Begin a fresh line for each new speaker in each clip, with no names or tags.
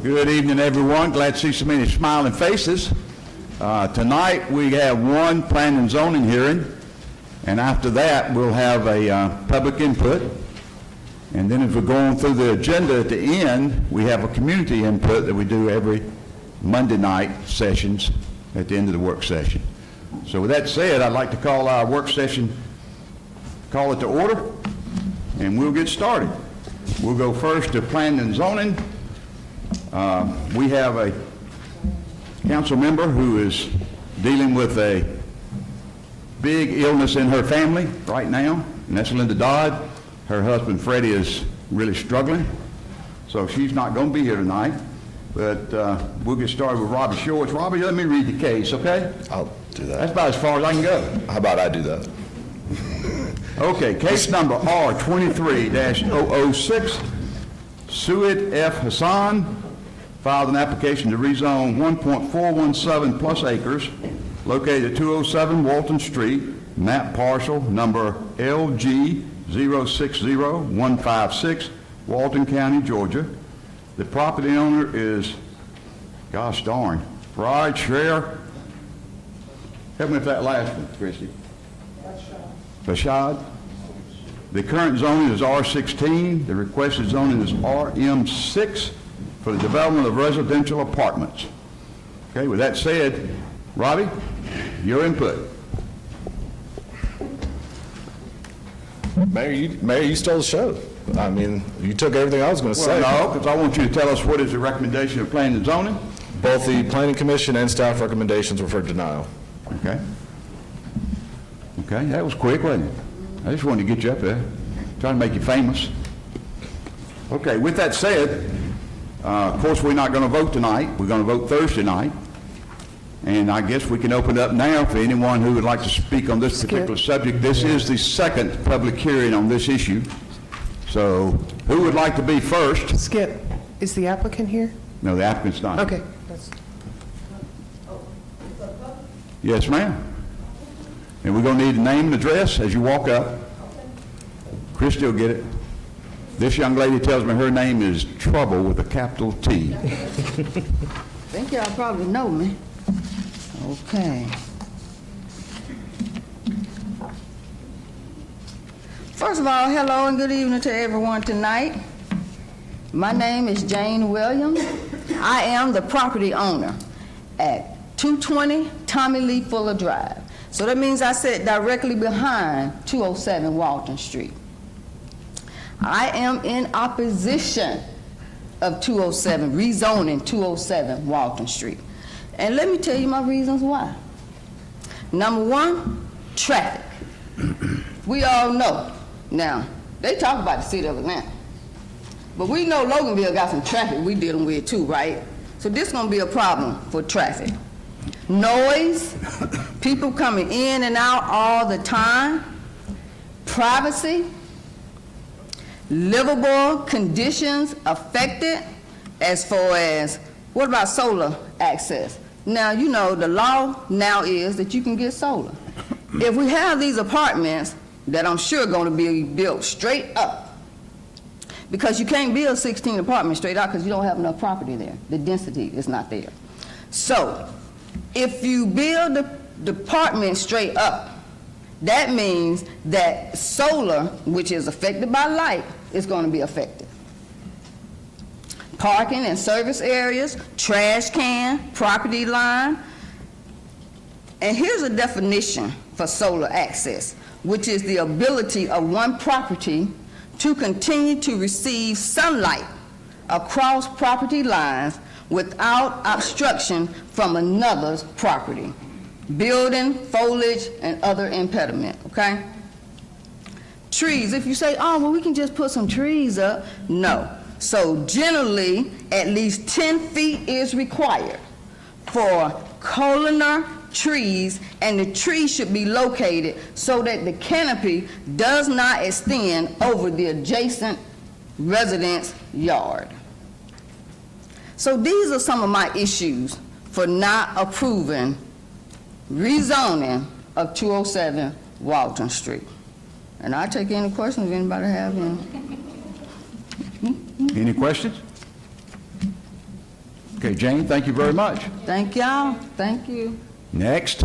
Good evening, everyone. Glad to see so many smiling faces. Tonight we have one planning and zoning hearing, and after that we'll have a public input. And then as we're going through the agenda at the end, we have a community input that we do every Monday night sessions at the end of the work session. So with that said, I'd like to call our work session, call it to order, and we'll get started. We'll go first to planning and zoning. We have a council member who is dealing with a big illness in her family right now, and that's Linda Dodd. Her husband Freddie is really struggling, so she's not going to be here tonight. But we'll get started with Robbie Shorts. Robbie, let me read the case, okay?
I'll do that.
That's about as far as I can go.
How about I do that?
Okay, case number R23-006. Sued F. Hassan filed an application to rezone 1.417 plus acres located at 207 Walton Street, map parcel number LG 060156, Walton County, Georgia. The property owner is, gosh darn, Rod Schreier. Help me with that last one, Christy. Bashad. The current zoning is R16. The requested zoning is RM6 for the development of residential apartments. Okay, with that said, Robbie, your input.
Mayor, you stole the show. I mean, you took everything I was going to say.
Well, no, because I want you to tell us what is the recommendation of planning and zoning.
Both the Planning Commission and staff recommendations were for denial.
Okay. Okay, that was quick, wasn't it? I just wanted to get you up there, trying to make you famous. Okay, with that said, of course, we're not going to vote tonight. We're going to vote Thursday night. And I guess we can open up now for anyone who would like to speak on this particular subject. This is the second public hearing on this issue. So who would like to be first?
Skip, is the applicant here?
No, the applicant's not.
Okay.
Yes, ma'am. And we're going to need a name and address as you walk up. Christy will get it. This young lady tells me her name is Trouble with a capital T.
Think y'all probably know me. Okay. First of all, hello and good evening to everyone tonight. My name is Jane Williams. I am the property owner at 220 Tommy Lee Fuller Drive. So that means I sit directly behind 207 Walton Street. I am in opposition of 207, rezoning 207 Walton Street. And let me tell you my reasons why. Number one, traffic. We all know. Now, they talk about the city of Atlanta, but we know Loganville got some traffic we dealing with too, right? So this is gonna be a problem for traffic. Noise, people coming in and out all the time, privacy, livable conditions affected as far as, what about solar access? Now, you know, the law now is that you can get solar. If we have these apartments that I'm sure going to be built straight up, because you can't build 16 apartments straight out because you don't have enough property there. The density is not there. So, if you build the apartment straight up, that means that solar, which is affected by light, is going to be affected. Parking and service areas, trash can, property line. And here's a definition for solar access, which is the ability of one property to continue to receive sunlight across property lines without obstruction from another's property, building, foliage, and other impediment, okay? Trees, if you say, oh, well, we can just put some trees up, no. So generally, at least 10 feet is required for columnar trees, and the tree should be located so that the canopy does not extend over the adjacent resident's yard. So these are some of my issues for not approving rezoning of 207 Walton Street. And I'll take any questions if anybody have any.
Any questions? Okay, Jane, thank you very much.
Thank y'all. Thank you.
Next.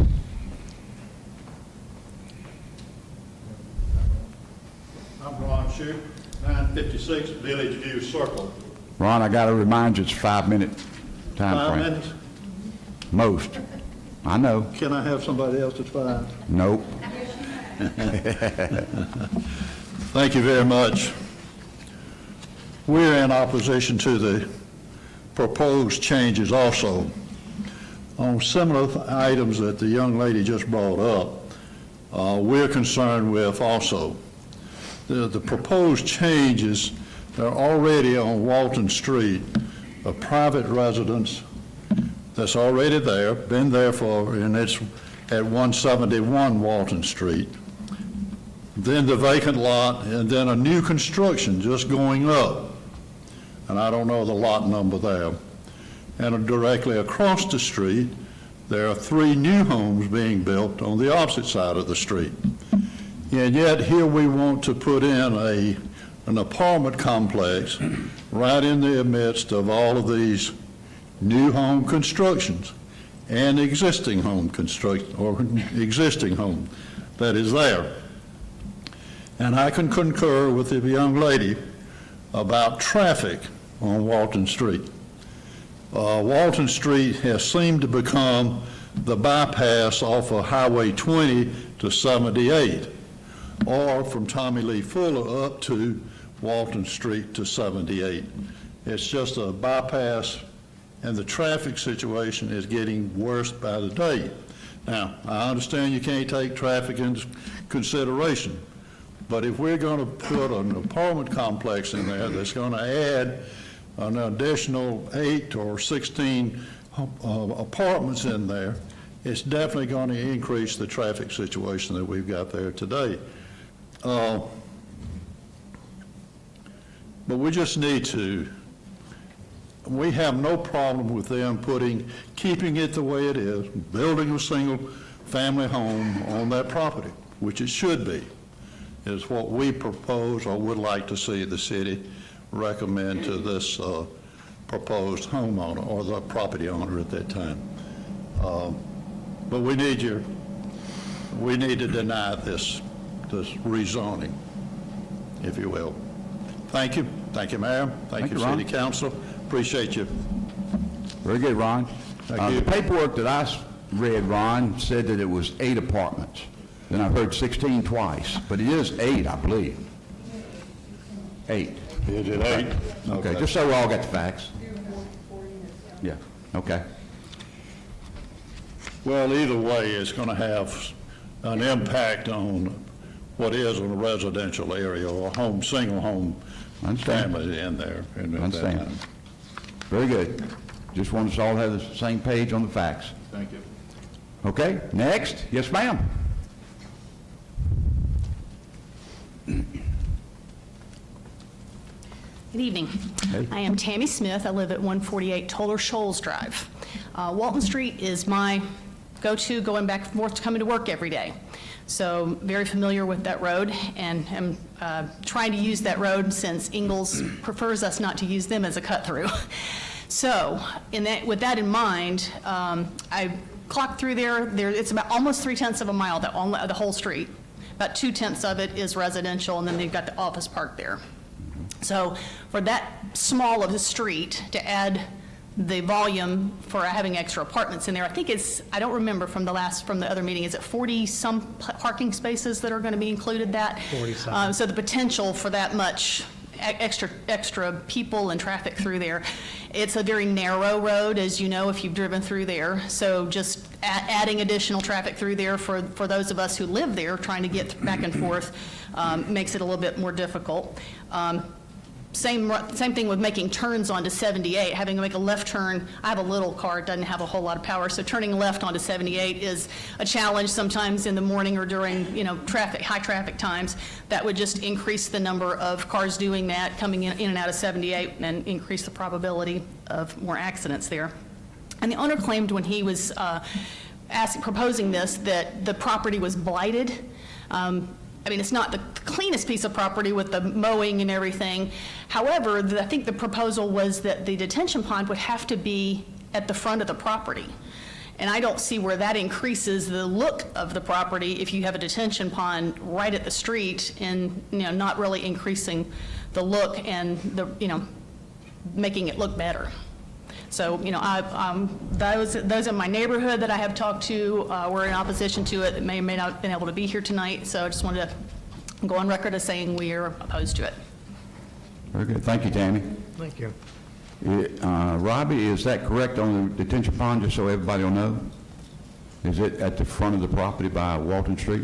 I'm Ron Shoup, 956 Village View Circle.
Ron, I got to remind you, it's a 5-minute time
5
frame.
minutes?
Most. I know.
Can I have somebody else that's 5?
Nope.
Thank you very much. We're in opposition to the proposed changes also. On similar items that the young lady just brought up, we're concerned with also. The proposed changes are already on Walton Street, a private residence that's already there, been there for, and it's at 171 Walton Street. Then the vacant lot, and then a new construction just going up. And I don't know the lot number there. And directly across the street, there are 3 new homes being built on the opposite side of the street. And yet here we want to put in an apartment complex right in the midst of all of these new home constructions and existing home construction, or existing home that is there. And I can concur with the young lady about traffic on Walton Street. Walton Street has seemed to become the bypass off of Highway 20 to 78, or from Tommy Lee Fuller up to Walton Street to 78. It's just a bypass, and the traffic situation is getting worse by the day. Now, I understand you can't take traffic into consideration, but if we're going to put an apartment complex in there that's going to add an additional 8 or 16 apartments in there, it's definitely going to increase the traffic situation that we've got there today. But we just need to, we have no problem with them keeping it the way it is, building a single-family home on that property, which it should be, is what we propose or would like to see the city recommend to this proposed homeowner or the property owner at that time. But we need to deny this rezoning, if you will. Thank you. Thank you, Mayor. Thank you,
you, Ron.
City Council. Appreciate you.
Very good, Ron.
Thank you.
The paperwork that I read, Ron, said that it was 8 apartments. Then I heard 16 twice, but it is 8, I believe. 8.
Is it 8?
Okay, just so we all got the facts. Yeah, okay.
Well, either way, it's going to have an impact on what is a residential area or a single home
Understand.
family in there. And at that
Understand.
time.
Very good. Just want us all to have the same page on the facts.
Thank you.
Okay, next. Yes, ma'am.
Good evening.
Hey.
I am Tammy Smith. I live at 148 Toller Shoals Drive. Walton Street is my go-to going back and forth to coming to work every day. So very familiar with that road, and am trying to use that road since Ingalls prefers us not to use them as a cut-through. So with that in mind, I clocked through there. It's about almost 3/10 of a mile, the whole street. About 2/10 of it is residential, and then they've got the office park there. So for that small of a street, to add the volume for having extra apartments in there, I think I don't remember from the other meeting, is it 40-some parking spaces that are going to be included that? 40-some. So the potential for that much extra people and traffic through there. It's a very narrow road, as you know, if you've driven through there. So just adding additional traffic through there for those of us who live there, trying to get back and forth, makes it a little bit more difficult. Same thing with making turns onto 78, having to make a left turn. I have a little car, it doesn't have a whole lot of power, so turning left onto 78 is a challenge sometimes in the morning or during, high traffic times. That would just increase the number of cars doing that, coming in and out of 78, and increase the probability of more accidents there. And the owner claimed when he was proposing this that the property was blighted. I mean, it's not the cleanest piece of property with the mowing and everything. However, I think the proposal was that the detention pond would have to be at the front of the property. And I don't see where that increases the look of the property if you have a detention pond right at the street and, not really increasing the look and making it look better. So, those in my neighborhood that I have talked to were in opposition to it, that may or may not have been able to be here tonight. So I just wanted to go on record as saying we are opposed to it.
Very good. Thank you, Tammy.
Thank you.
Robbie, is that correct on the detention pond, just so everybody will know? Is it at the front of the property by Walton Street?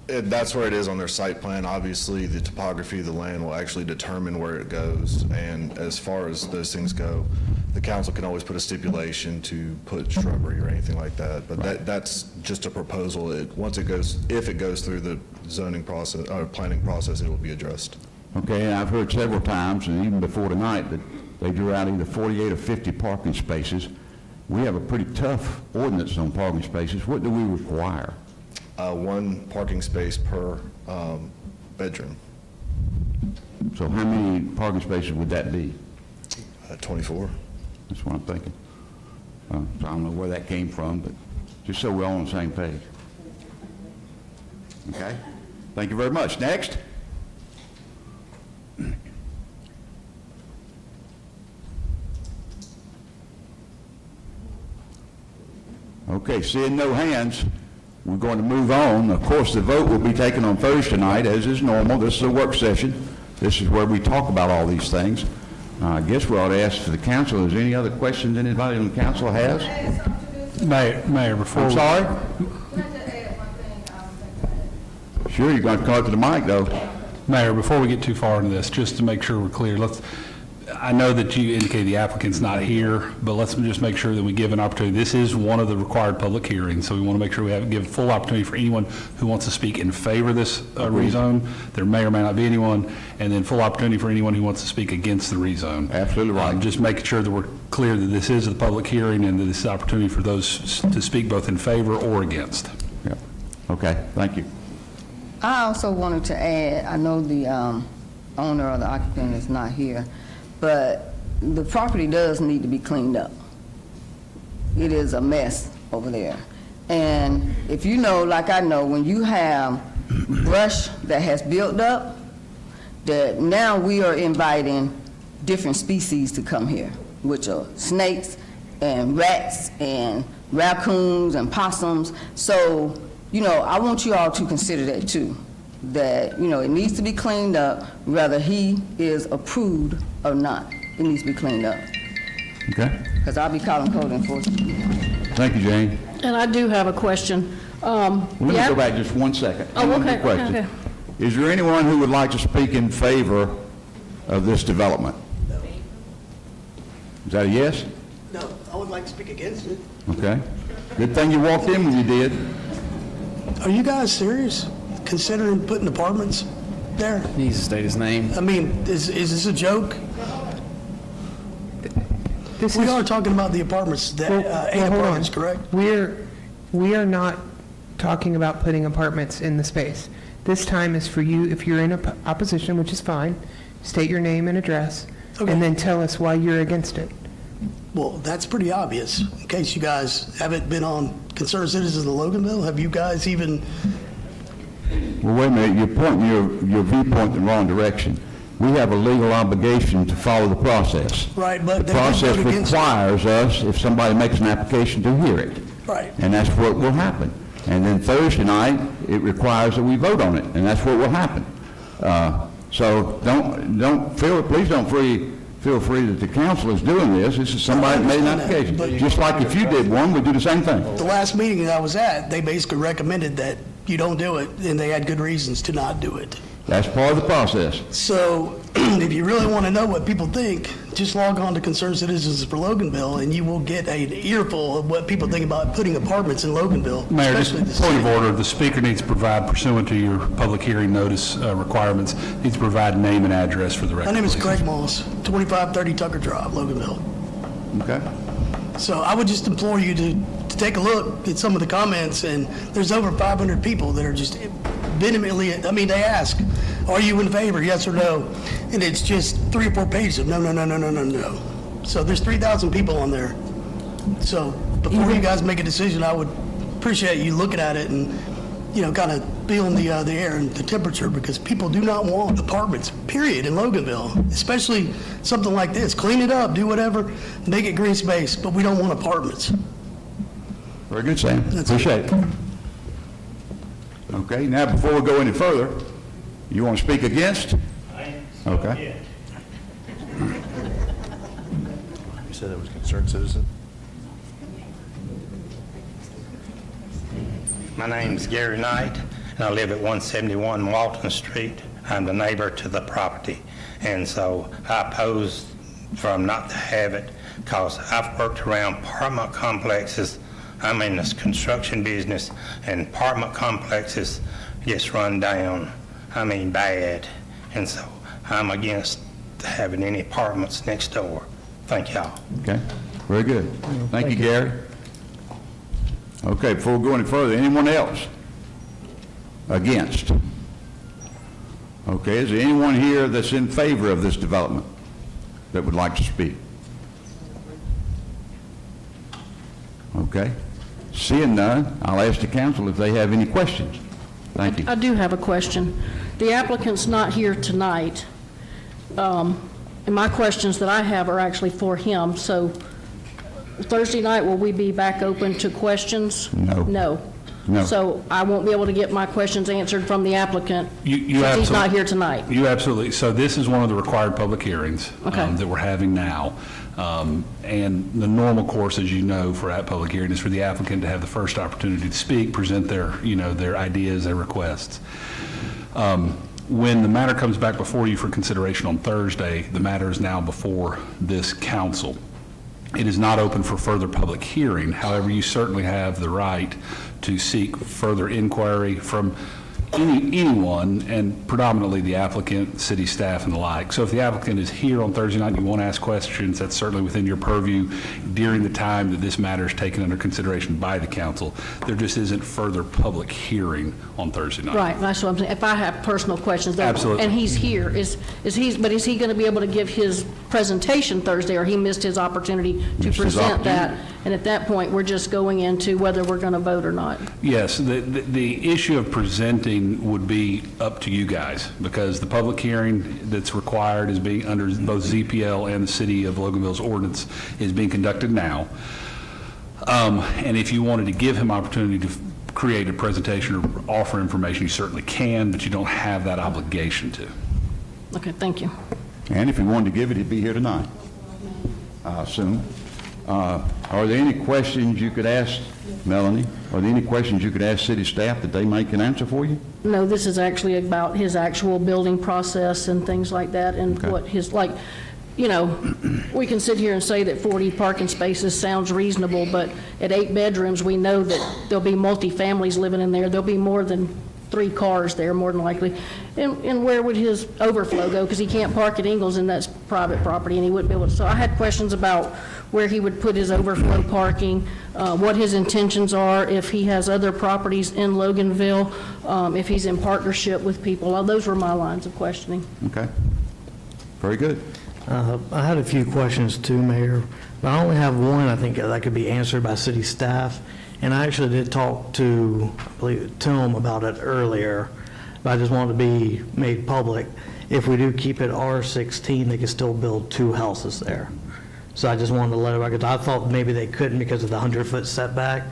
That's where it is on their site plan. Obviously, the topography of the land will actually determine where it goes. And as far as those things go, the council can always put a stipulation to put shrubbery or anything like that. But that's just a proposal. If it goes through the zoning process, or planning process, it will be addressed.
Okay, and I've heard several times, and even before tonight, that they drew out either 48 or 50 parking spaces. We have a pretty tough ordinance on parking spaces. What do we require?
One parking space per bedroom,
So how many parking spaces would that be?
24.
That's what I'm thinking. So I don't know where that came from, but just so we're all on the same page. Okay? Thank you very much. Next. Okay, seeing no hands, we're going to move on. Of course, the vote will be taken on Thursday night, as is normal. This is a work session. This is where we talk about all these things. I guess we ought to ask for the council, is there any other questions anybody on the council has?
Mayor, before
I'm sorry? Sure, you're going to talk to the mic, though.
Mayor, before we get too far into this, just to make sure we're clear, I know that you indicated the applicant's not here, but let's just make sure that we give an opportunity. This is one of the required public hearings, so we want to make sure we give full opportunity for anyone who wants to speak in favor of this rezone. There may or may not be anyone, and then full opportunity for anyone who wants to speak against the rezone.
Absolutely right.
Just making sure that we're clear that this is a public hearing and that this is an opportunity for those to speak both in favor or against.
Yeah. Okay, thank you.
I also wanted to add, I know the owner or the occupant is not here, but the property does need to be cleaned up. It is a mess over there. And if you know, like I know, when you have brush that has built up, that now we are inviting different species to come here, which are snakes and rats and raccoons and possums. So, I want you all to consider that too, that, it needs to be cleaned up, whether he is approved or not. It needs to be cleaned up,
Okay?
because I'll be calling code enforcement.
Thank you, Jane.
And I do have a question.
Let me go back just 1 second.
Oh,
One more
okay,
question.
okay.
Is there anyone who would like to speak in favor of this development? Is that a yes?
No, I would like to speak against it.
Okay. Good thing you walked in when you did.
Are you guys serious? Considering putting apartments there?
He needs to state his name.
I mean, is this a joke? We are talking about the apartments, that, 8
hold on.
apartments, correct?
We are not talking about putting apartments in the space. This time is for you, if you're in opposition, which is fine, state your name and address,
Okay.
and then tell us why you're against it.
Well, that's pretty obvious. In case you guys haven't been on Concerned Citizens of Loganville, have you guys even,
Well, wait a minute, you're pointing your viewpoint in the wrong direction. We have a legal obligation to follow the process.
Right, but
The
they did
process
vote against it.
requires us, if somebody makes an application, to hear it.
Right.
And that's what will happen. And then Thursday night, it requires that we vote on it, and that's what will happen. So please don't feel free that the council is doing this. This is somebody that made an
I understand that,
application.
but-
Just like if you did one, we do the same thing.
the last meeting that I was at, they basically recommended that you don't do it, and they had good reasons to not do it.
That's part of the process.
So if you really want to know what people think, just log on to Concerned Citizens for Loganville, and you will get an earful of what people think about putting apartments in Loganville.
Mayor, just
especially the
point of
city.
order, the speaker needs to provide, pursuant to your public hearing notice requirements, needs to provide name and address for the record.
My name is
please.
Craig Moss, 2530 Tucker Drive, Loganville.
Okay?
So I would just implore you to just take a look at some of the comments, and there's over 500 people that are just vehemently, I mean, they ask, are you in favor, yes or no? And it's just 3 or 4 pages of no, no, no, no, no, no, no. So there's 3,000 people on there. So before you guys make a decision, I would appreciate you looking at it and, you know, kind of feeling the air and the temperature, because people do not want apartments, period, in Loganville, especially something like this. Clean it up, do whatever, make it green space, but we don't want apartments.
Very good, Sam.
That's it.
Appreciate it. Okay, now before we go any further, you want to speak against? Okay.
You said it was concerned citizen?
My name's Gary Knight, and I live at 171 Walton Street. I'm the neighbor to the property, and so I oppose for them not to have it, because I've worked around apartment complexes. I'm in this construction business, and apartment complexes gets run down, I mean bad, and so I'm against having any apartments next door. Thank y'all.
Okay, very good. Thank you, Gary. Okay, before we go any further, anyone else against? Okay, is there anyone here that's in favor of this development that would like to speak? Okay, seeing none, I'll ask the council if they have any questions. Thank you.
I do have a question. The applicant's not here tonight, and my questions that I have are actually for him. So Thursday night, will we be back open to questions?
No.
No.
No.
So I won't be able to get my questions answered from the applicant
You
since he's not
absolutely-
here tonight.
You absolutely, so this is one of the required public hearings
Okay.
that we're having now. And the normal course, as you know, for that public hearing is for the applicant to have the first opportunity to speak, present their, their ideas, their requests. When the matter comes back before you for consideration on Thursday, the matter is now before this council. It is not open for further public hearing. However, you certainly have the right to seek further inquiry from anyone, and predominantly the applicant, city staff, and the like. So if the applicant is here on Thursday night and you want to ask questions, that's certainly within your purview during the time that this matter is taken under consideration by the council. There just isn't further public hearing on Thursday night.
Right, that's what I'm saying. If I have personal questions,
Absolutely.
and he's here, is he going to be able to give his presentation Thursday, or he missed his opportunity to
Missed his
present that?
opportunity.
And at that point, we're just going into whether we're going to vote or not.
Yes, the issue of presenting would be up to you guys, because the public hearing that's required is being, under both ZPL and the City of Loganville's ordinance, is being conducted now. And if you wanted to give him opportunity to create a presentation or offer information, you certainly can, but you don't have that obligation to.
Okay, thank you.
And if he wanted to give it, he'd be here tonight, I assume. Are there any questions you could ask, Melanie? Are there any questions you could ask city staff that they may can answer for you?
No, this is actually about his actual building process and things like that, and
Okay.
what his, like, we can sit here and say that 40 parking spaces sounds reasonable, but at 8 bedrooms, we know that there'll be multi-families living in there. There'll be more than 3 cars there, more than likely. And where would his overflow go? Because he can't park at Ingalls, and that's private property, and he wouldn't be able to. So I had questions about where he would put his overflow parking, what his intentions are, if he has other properties in Loganville, if he's in partnership with people. Those were my lines of questioning.
Okay. Very good.
I had a few questions too, Mayor, but I only have one I think that could be answered by city staff. And I actually did talk to, I believe, Tim about it earlier, but I just wanted to be made public. If we do keep it R16, they can still build 2 houses there. So I just wanted to let it, because I thought maybe they couldn't because of the 100-foot setback,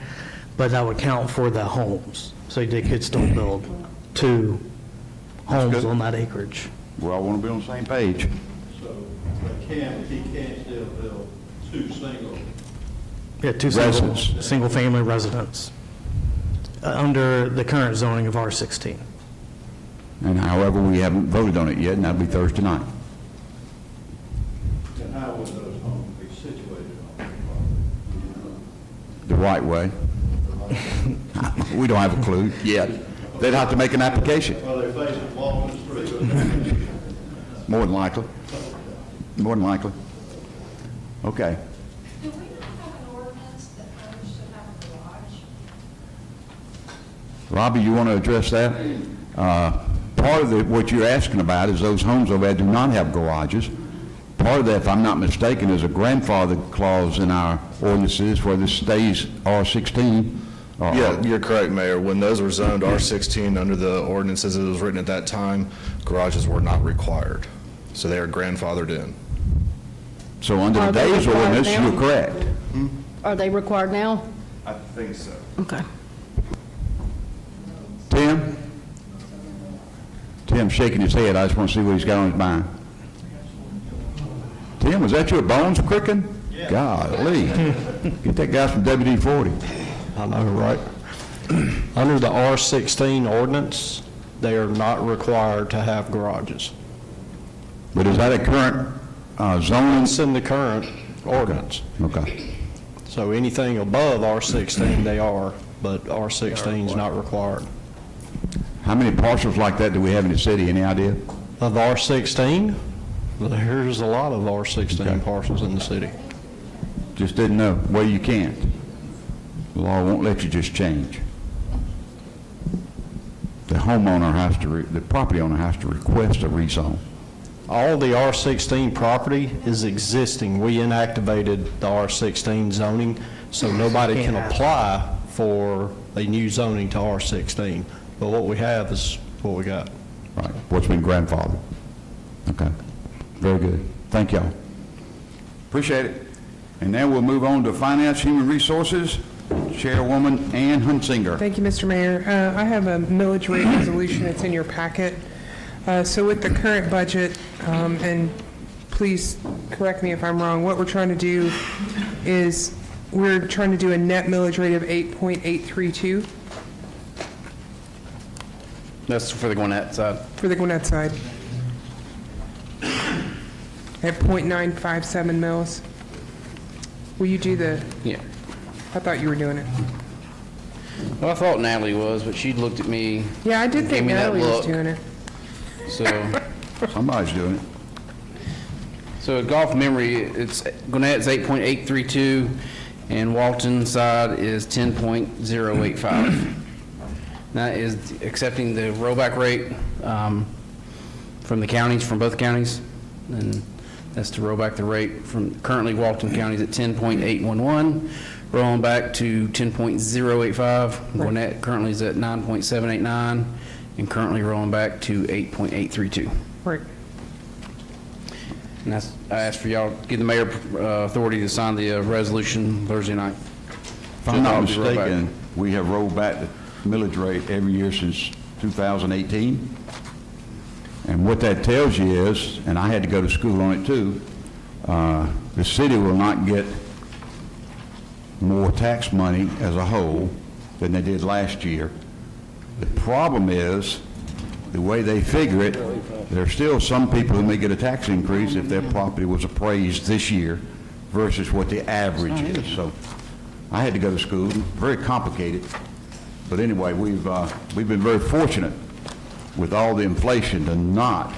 but that would count for the homes. So they could still build 2 homes
good.
on that acreage.
We all want to be on the same page.
So he can still build 2 single.
Yeah, 2
Residents.
single-family residents under the current zoning of R16.
And however, we haven't voted on it yet, and that'll be Thursday night.
And how would those homes be situated on the property?
The right way. We don't have a clue yet. They'd have to make an application,
Well, they're facing Walton Street.
more than likely. More than likely. Okay.
Do we not have an ordinance that owners should have a
Robbie, you want to address that? Part of what you're asking about is those homes over there do not have garages. Part of that, if I'm not mistaken, is a grandfather clause in our ordinances where this stays R16.
Yeah, you're correct, Mayor. When those were zoned R16 under the ordinances as it was written at that time, garages were not required. So they are grandfathered in.
So under
Are they
today's
required
ordinance,
now?
you're correct.
Are they required now?
I think so.
Okay.
Tim? Tim's shaking his head. I just want to see what he's got on his mind. Tim, was that your bones cricking? Yeah. Golly. Get that guy from WD-40.
I know, right? Under the R16 ordinance, they are not required to have garages.
But is that a current zoning?
It's in the current ordinance.
Okay.
So anything above R16, they are, but R16 is not required.
How many parcels like that do we have in the city? Any idea?
Of R16, there's a lot of R16
Okay.
parcels in the city.
Just didn't know. Well, you can't. The law won't let you just change. The homeowner has to, the property owner has to request a rezone.
All the R16 property is existing. We inactivated the R16 zoning, so nobody can apply for a new zoning to R16. But what we have is what we got.
Right. What's been grandfathered. Okay. Very good. Thank y'all. Appreciate it. And now we'll move on to Finance, Human Resources. Chairwoman Ann Hunsinger.
Thank you, Mr. Mayor. I have a millage rate resolution that's in your packet. So with the current budget, and please correct me if I'm wrong, what we're trying to do is we're trying to do a net millage rate of 8.832
That's for the Gwinnett side.
for the Gwinnett side. At .957 mils. Will you do the,
Yeah.
I thought you were doing it.
Well, I thought Natalie was, but she looked at me,
Yeah, I did
Gave
think
me that
Natalie was
look.
doing it.
so,
Somebody's doing it.
so at golf memory, it's, Gwinnett's 8.832, and Walton side is 10.085. That is accepting the rollback rate from the counties, from both counties, and that's to roll back the rate from currently Walton County's at 10.811, rolling back to 10.085. Gwinnett currently is at 9.789, and currently rolling back to 8.832.
Right.
And that's, I asked for y'all, to give the mayor authority to sign the resolution Thursday night.
If I'm not
Just roll back.
mistaken, we have rolled back the millage rate every year since 2018. And what that tells you is, and I had to go to school on it too, the city will not get more tax money as a whole than they did last year. The problem is, the way they figure it, there are still some people who may get a tax increase if their property was appraised this year versus what the average is. So I had to go to school, very complicated. But anyway, we've been very fortunate with all the inflation to not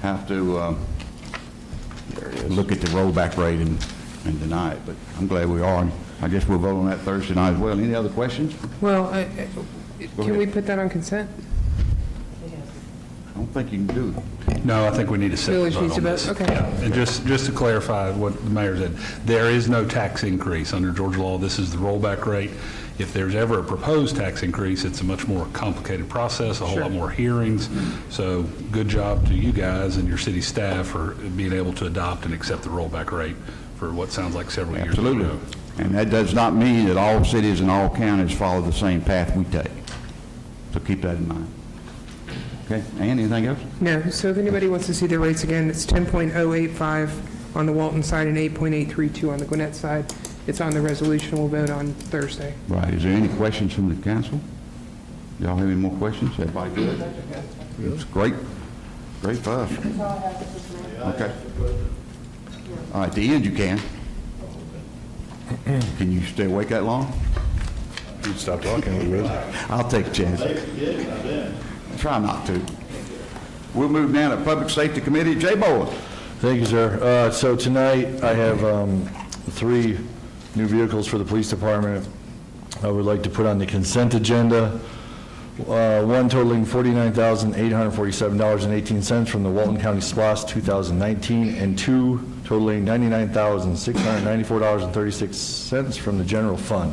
have to look at the rollback rate and deny it. But I'm glad we are. And I guess we'll vote on that Thursday night as well. Any other questions?
Well, can we put that on consent?
I don't think you can do it.
No, I think we need a separate
Village
vote
needs to
on
vote,
this.
okay.
Yeah. And just to clarify what the mayor said, there is no tax increase under Georgia law. This is the rollback rate. If there's ever a proposed tax increase, it's a much more complicated process, a whole lot more hearings. So good job to you guys and your city staff for being able to adopt and accept the rollback rate for what sounds like several years ago.
Absolutely. And that does not mean that all cities and all counties follow the same path we take. So keep that in mind. Okay, Ann, anything else?
No, so if anybody wants to see the rates again, it's 10.085 on the Walton side and 8.832 on the Gwinnett side. It's on the resolution we'll vote on Thursday.
Right, is there any questions from the council? Y'all have any more questions? Everybody good? It's great, great stuff. Okay. All right, at the end you can. Can you stay awake that long?
You stop talking, we will.
I'll take a chance. Try not to. We'll move now to Public Safety Committee. Jay Bowen.
Thank you, sir. So tonight, I have 3 new vehicles for the police department I would like to put on the consent agenda. one totaling $49,847.18 from the Walton County SPOS 2019, and two totaling $99,694.36 from the general fund.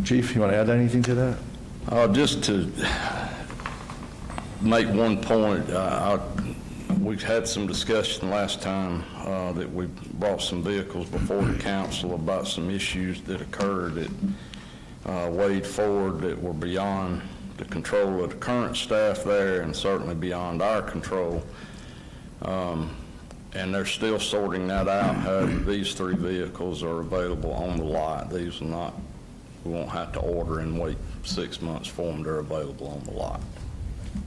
Chief, you want to add anything to that?
Just to make one point, we've had some discussion last time that we brought some vehicles before the council about some issues that occurred at Wade Ford that were beyond the control of the current staff there and certainly beyond our control. And they're still sorting that out. However, these three vehicles are available on the lot. These are not, we won't have to order and wait 6 months for them. They're available on the lot.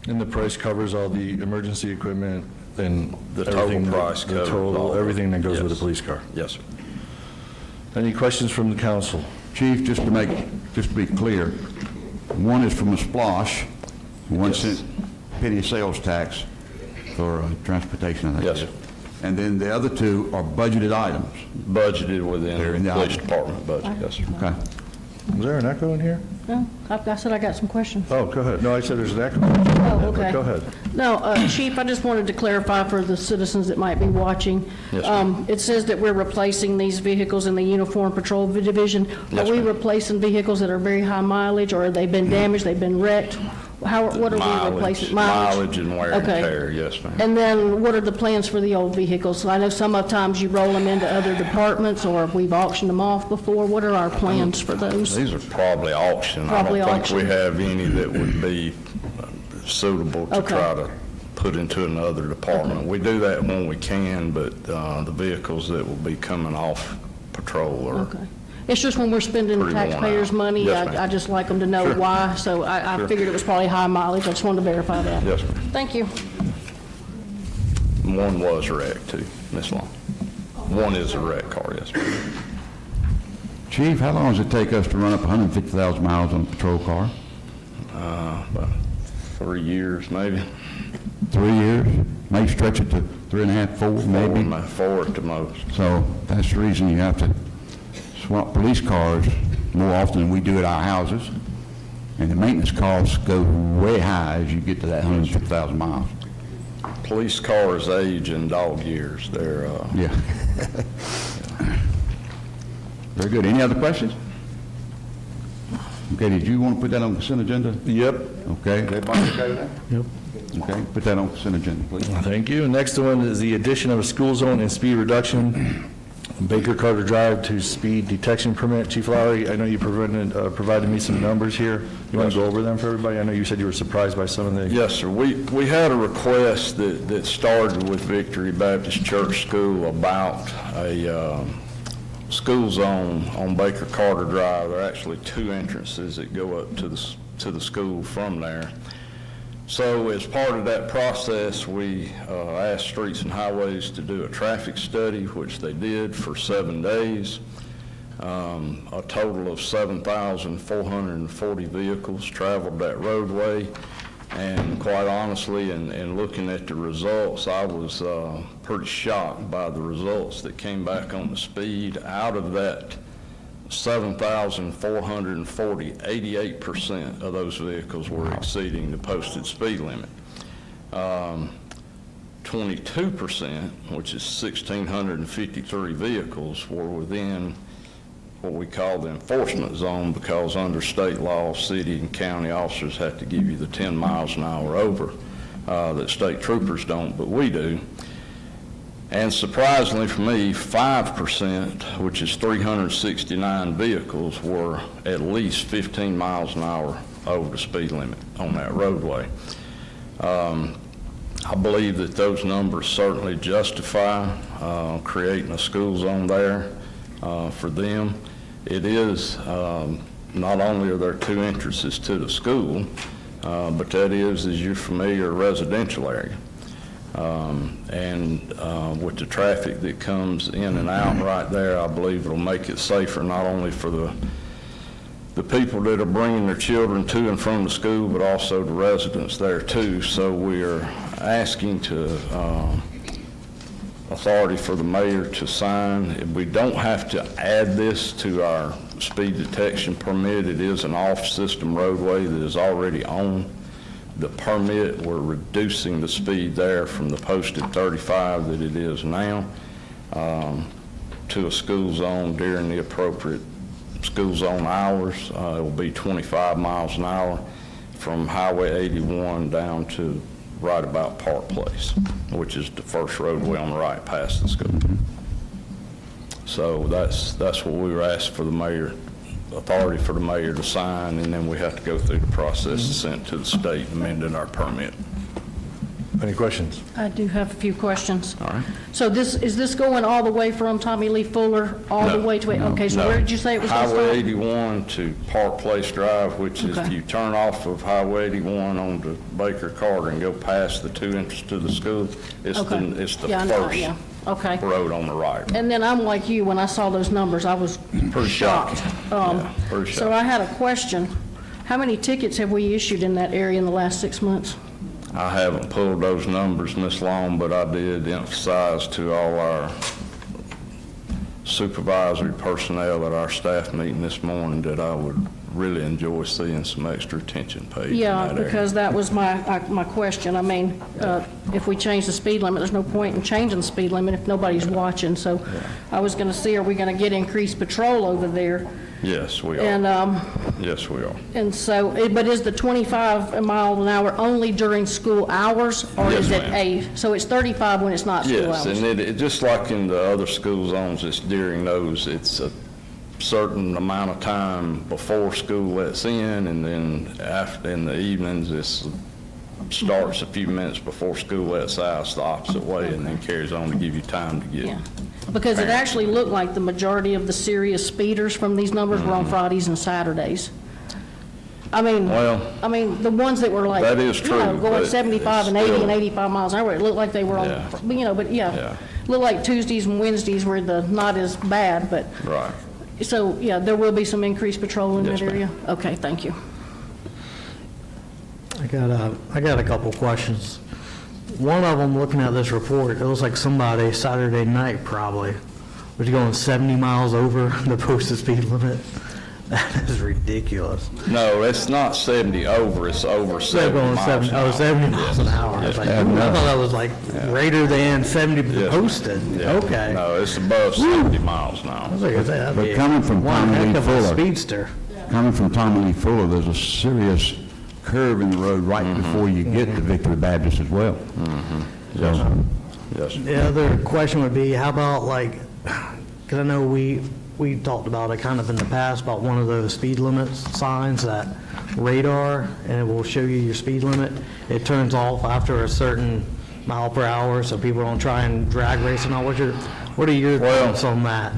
And the price covers all the emergency equipment and
The total
everything,
price
the
covers
total,
all of it.
everything that goes with a
Yes.
police car.
Yes, sir.
Any questions from the council?
Chief, just to be clear, one is from a splosh, 1 cent penny sales tax for transportation, I think.
Yes, sir.
And then the other two are budgeted items.
Budgeted within
They're in
the
the
police
item.
department budget, yes, sir.
Okay.
Was there an echo in here?
No, I said I got some questions.
Oh, go ahead. No, I said there's an echo.
Oh, okay.
Go ahead.
No, Chief, I just wanted to clarify for the citizens that might be watching.
Yes, ma'am.
It says that we're replacing these vehicles in the Uniform Patrol Division. Are
Yes,
we
ma'am.
replacing vehicles that are very high mileage, or they've been damaged, they've been wrecked? What are we replacing?
Mileage and wear and
Okay.
tear, yes, ma'am.
And then what are the plans for the old vehicles? I know some of times you roll them into other departments, or we've auctioned them off before. What are our plans for those?
These are probably auction.
Probably
I don't
auction.
think we have any that would be suitable to
Okay.
try to put into another department. We do that when we can, but the vehicles that will be coming off patrol are,
Okay. It's just when we're spending
Pretty worn
taxpayers'
out.
money,
Yes, ma'am.
I just like them to know
Sure.
why, so I
Sure.
figured it was probably high mileage. I just wanted to verify that.
yes, ma'am.
Thank you.
One was a wreck too, Miss Long. One is a wreck car, yes, ma'am.
Chief, how long does it take us to run up 150,000 miles on a patrol car?
About 3 years, maybe.
3 years? May stretch it to 3.5, 4, maybe?
Four at the most.
So that's the reason you have to swap police cars more often than we do at our houses. And the maintenance costs go way high as you get to that 150,000 miles.
Police cars age in dog years. They're,
Yeah. Very good. Any other questions? Okay, did you want to put that on consent agenda?
Yep.
Okay. Everybody okay with that?
Yep.
Okay, put that on consent agenda, please.
Thank you. Next one is the addition of a school zone and speed reduction, Baker Carter Drive to speed detection permit. Chief Lowry, I know you provided me some numbers here. You want to go over them for everybody? I know you said you were surprised by some of the...
Yes, sir. We had a request that started with Victory Baptist Church School about a school zone on Baker Carter Drive. There are actually two entrances that go up to the school from there. So as part of that process, we asked Streets and Highways to do a traffic study, which they did for 7 days. A total of 7,440 vehicles traveled that roadway. And quite honestly, in looking at the results, I was pretty shocked by the results that came back on the speed. Out of that 7,440, 88% of those vehicles were exceeding the posted speed limit. 22%, which is 1,653 vehicles, were within what we call the enforcement zone, because under state law, city and county officers have to give you the 10 miles an hour over that state troopers don't, but we do. And surprisingly for me, 5%, which is 369 vehicles, were at least 15 miles an hour over the speed limit on that roadway. I believe that those numbers certainly justify creating a school zone there for them. It is, not only are there two entrances to the school, but that is, as you're familiar, a residential area. And with the traffic that comes in and out right there, I believe it'll make it safer not only for the people that are bringing their children to and from the school, but also the residents there too. So we are asking to authority for the mayor to sign. We don't have to add this to our speed detection permit. It is an off-system roadway that is already on the permit. We're reducing the speed there from the posted 35 that it is now to a school zone during the appropriate school zone hours. It will be 25 miles an hour from Highway 81 down to right about Park Place, which is the first roadway on the right past the school. So that's what we were asked for the mayor, authority for the mayor to sign, and then we have to go through the process and send to the state amending our permit.
Any questions?
I do have a few questions.
All right.
So is this going all the way from Tommy Lee Fuller all the
No.
way to, okay, so
No.
where did you say it was going to stop?
Highway 81 to Park Place Drive, which is if
Okay.
you turn off of Highway 81 onto Baker Carter and go past the two entrances to the school, it's
Okay.
it's the
Yeah, I know,
first
yeah. Okay.
road on the right.
And then I'm like you, when I saw those numbers, I was
Pretty
shocked.
shocking. Yeah, pretty
So I had a question. How many tickets have we issued in that area in the last 6 months?
I haven't pulled those numbers, Ms. Long, but I did emphasize to all our supervisory personnel at our staff meeting this morning that I would really enjoy seeing some extra attention paid in
Yeah,
that area.
because that was my question. I mean, if we change the speed limit, there's no point in changing the speed limit if nobody's watching. So I was going to see, are we going to get increased patrol over there?
Yes, we are.
And,
Yes, we are.
and so, but is the 25 mile an hour only during school hours? Or
Yes,
is it
ma'am.
so it's 35 when it's not school
Yes,
hours?
and it, just like in the other school zones, it's during those, it's a certain amount of time before school lets in, and then after, in the evenings, it starts a few minutes before school lets out, it's the opposite way, and then carries on to give you time to get.
Yeah. Because it actually looked like the majority of the serious speeders from these numbers were on Fridays and Saturdays. I mean,
Well,
the ones that were like,
that is
you know,
true,
going
but
75 and
it's
80 and
still-
85 miles an hour, it looked like they were on,
Yeah.
you know, but
Yeah.
yeah. Looked like Tuesdays and Wednesdays were not as bad, but,
Right.
so, yeah, there will be some increased patrol in
Yes,
that
ma'am.
area? Okay, thank you.
I got a couple questions. One of them, looking at this report, it looks like somebody Saturday night probably was going 70 miles over the posted speed limit. That is ridiculous.
No, it's not 70 over, it's over
They're
70
going
miles an hour.
70 miles an hour. I was like, I thought that was like greater than 70
Yes.
posted.
Yeah.
Okay.
No, it's above 70 miles an hour.
I was like, that'd
But
be
coming from
one
Tommy Lee
heck of a
Fuller.
speedster.
Coming from Tommy Lee Fuller, there's a serious curve in the road right before you get to Victory Baptist as well.
Yes, yes.
The other question would be, how about like, because I know we talked about it kind of in the past, about one of those speed limits signs, that radar, and it will show you your speed limit. It turns off after a certain mile per hour, so people don't try and drag race and all. What are your thoughts on that?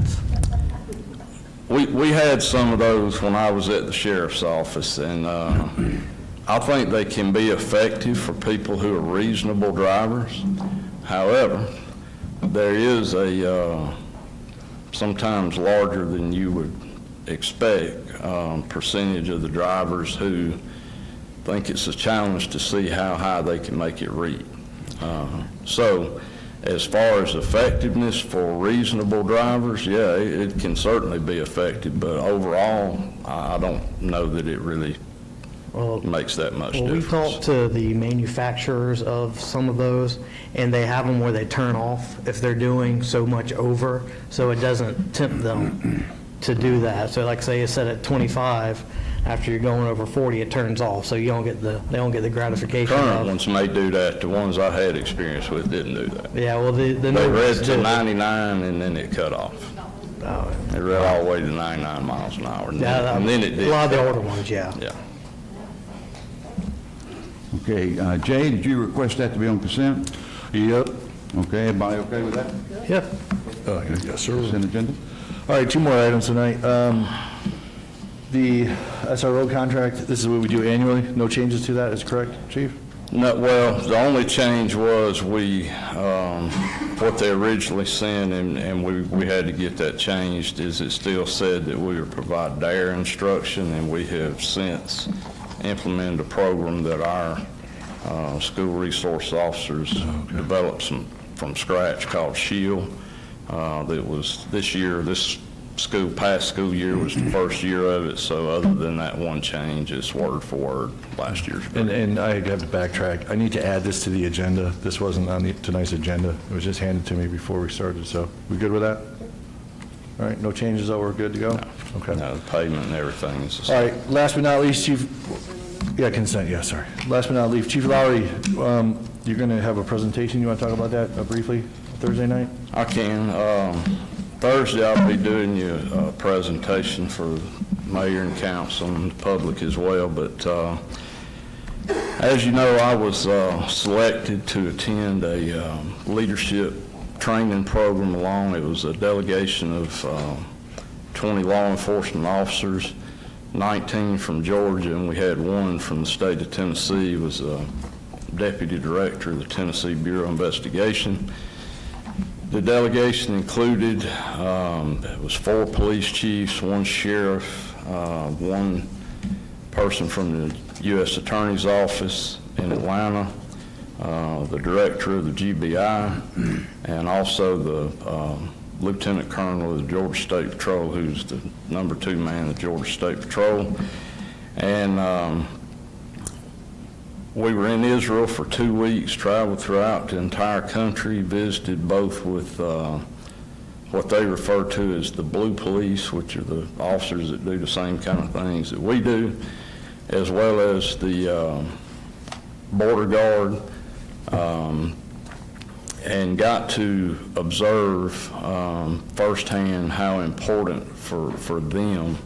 We had some of those when I was at the sheriff's office, and I think they can be effective for people who are reasonable drivers. However, there is a sometimes larger than you would expect percentage of the drivers who think it's a challenge to see how high they can make it read. So as far as effectiveness for reasonable drivers, yeah, it can certainly be effective, but overall, I don't know that it really makes that much
Well, we
difference.
talked to the manufacturers of some of those, and they have them where they turn off if they're doing so much over, so it doesn't tempt them to do that. So like say it's set at 25, after you're going over 40, it turns off, so they don't get the gratification
Current
of.
ones may do that. The ones I had experience with didn't do that.
Yeah, well, the
They
new
read
ones
to
do.
99 and then it cut off.
Oh,
They read all the way to 99 miles an hour. And
yeah,
then it did.
a lot of the
cut
older
off.
ones, yeah.
Yeah.
Okay, Jay, did you request that to be on consent?
Yep.
Okay, everybody okay with that?
Yep.
Yes, sir.
Consent agenda?
All right, two more items tonight. The SRO contract, this is what we do annually. No changes to that, is correct, Chief?
No, well, the only change was what they originally sent, and we had to get that changed, is it still said that we would provide DARE instruction, and we have since implemented a program that our school resource officers developed some from scratch called Shield. That was this year, past school year was the first year of it, so other than that one change, it's word for word last year's.
And I have to backtrack. I need to add this to the agenda. This wasn't on tonight's agenda. It was just handed to me before we started, so we good with that? All right, no changes, though, we're good to go? Okay.
No, the pavement and everything is the
All
same.
right, last but not least, Chief, consent, sorry. Last but not least, Chief Lowry, you're going to have a presentation. You want to talk about that briefly Thursday night?
I can. Thursday, I'll be doing you a presentation for mayor and council and the public as well, but as you know, I was selected to attend a leadership training program along. It was a delegation of 20 law enforcement officers, 19 from Georgia, and we had one from the state of Tennessee. He was a deputy director of the Tennessee Bureau of Investigation. The delegation included, it was 4 police chiefs, 1 sheriff, 1 person from the U.S. Attorney's Office in Atlanta, the director of the GBI, and also the Lieutenant Colonel of the Georgia State Patrol, who's the number 2 man of the Georgia State Patrol. And we were in Israel for 2 weeks, traveled throughout the entire country, visited both with what they refer to as the Blue Police, which are the officers that do the same kind of things that we do, as well as the Border Guard, and got to observe firsthand how important for them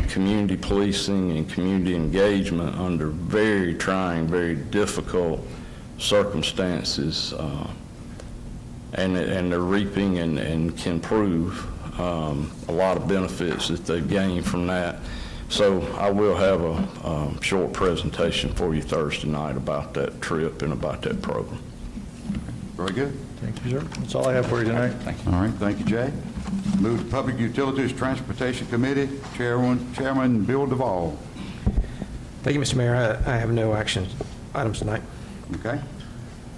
community policing and community engagement under very trying, very difficult circumstances, and they're reaping and can prove a lot of benefits that they've gained from that. So I will have a short presentation for you Thursday night about that trip and about that program.
Very good.
Thank you, sir. That's all I have for you tonight.
All right, thank you, Jay. Move to Public Utilities Transportation Committee, Chairman Bill Duvall.
Thank you, Mr. Mayor. I have no action items tonight.
Okay.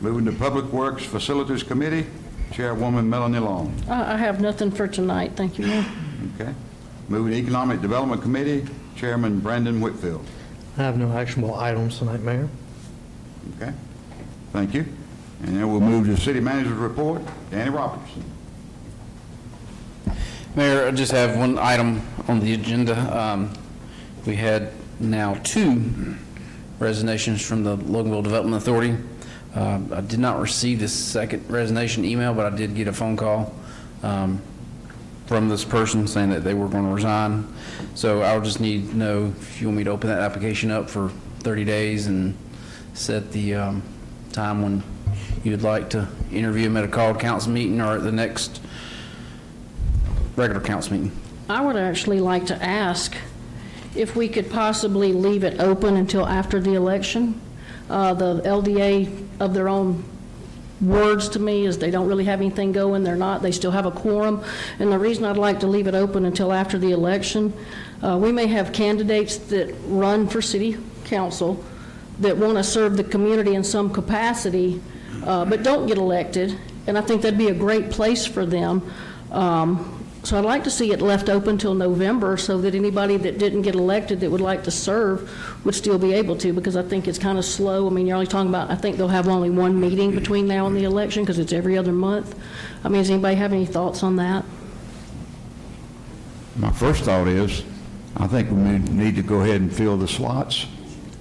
Moving to Public Works Facilities Committee, Chairwoman Melanie Long.
I have nothing for tonight, thank you, Mayor.
Okay. Moving to Economic Development Committee, Chairman Brandon Whitfield.
I have no actionable items tonight, Mayor.
Okay. Thank you. And then we'll move to the City Manager's Report, Danny Robertson.
Mayor, I just have one item on the agenda. We had now 2 resignations from the Loganville Development Authority. I did not receive the second resignation email, but I did get a phone call from this person saying that they were going to resign. So I'll just need to know if you want me to open that application up for 30 days and set the time when you'd like to interview them at a called council meeting or at the next regular council meeting.
I would actually like to ask if we could possibly leave it open until after the election. The LDA, of their own words to me, is they don't really have anything going. They still have a quorum. And the reason I'd like to leave it open until after the election, we may have candidates that run for city council that want to serve the community in some capacity, but don't get elected. And I think that'd be a great place for them. So I'd like to see it left open till November so that anybody that didn't get elected that would like to serve would still be able to, because I think it's kind of slow. I mean, you're only talking about, I think they'll have only 1 meeting between now and the election because it's every other month. I mean, does anybody have any thoughts on that?
My first thought is, I think we need to go ahead and fill the slots,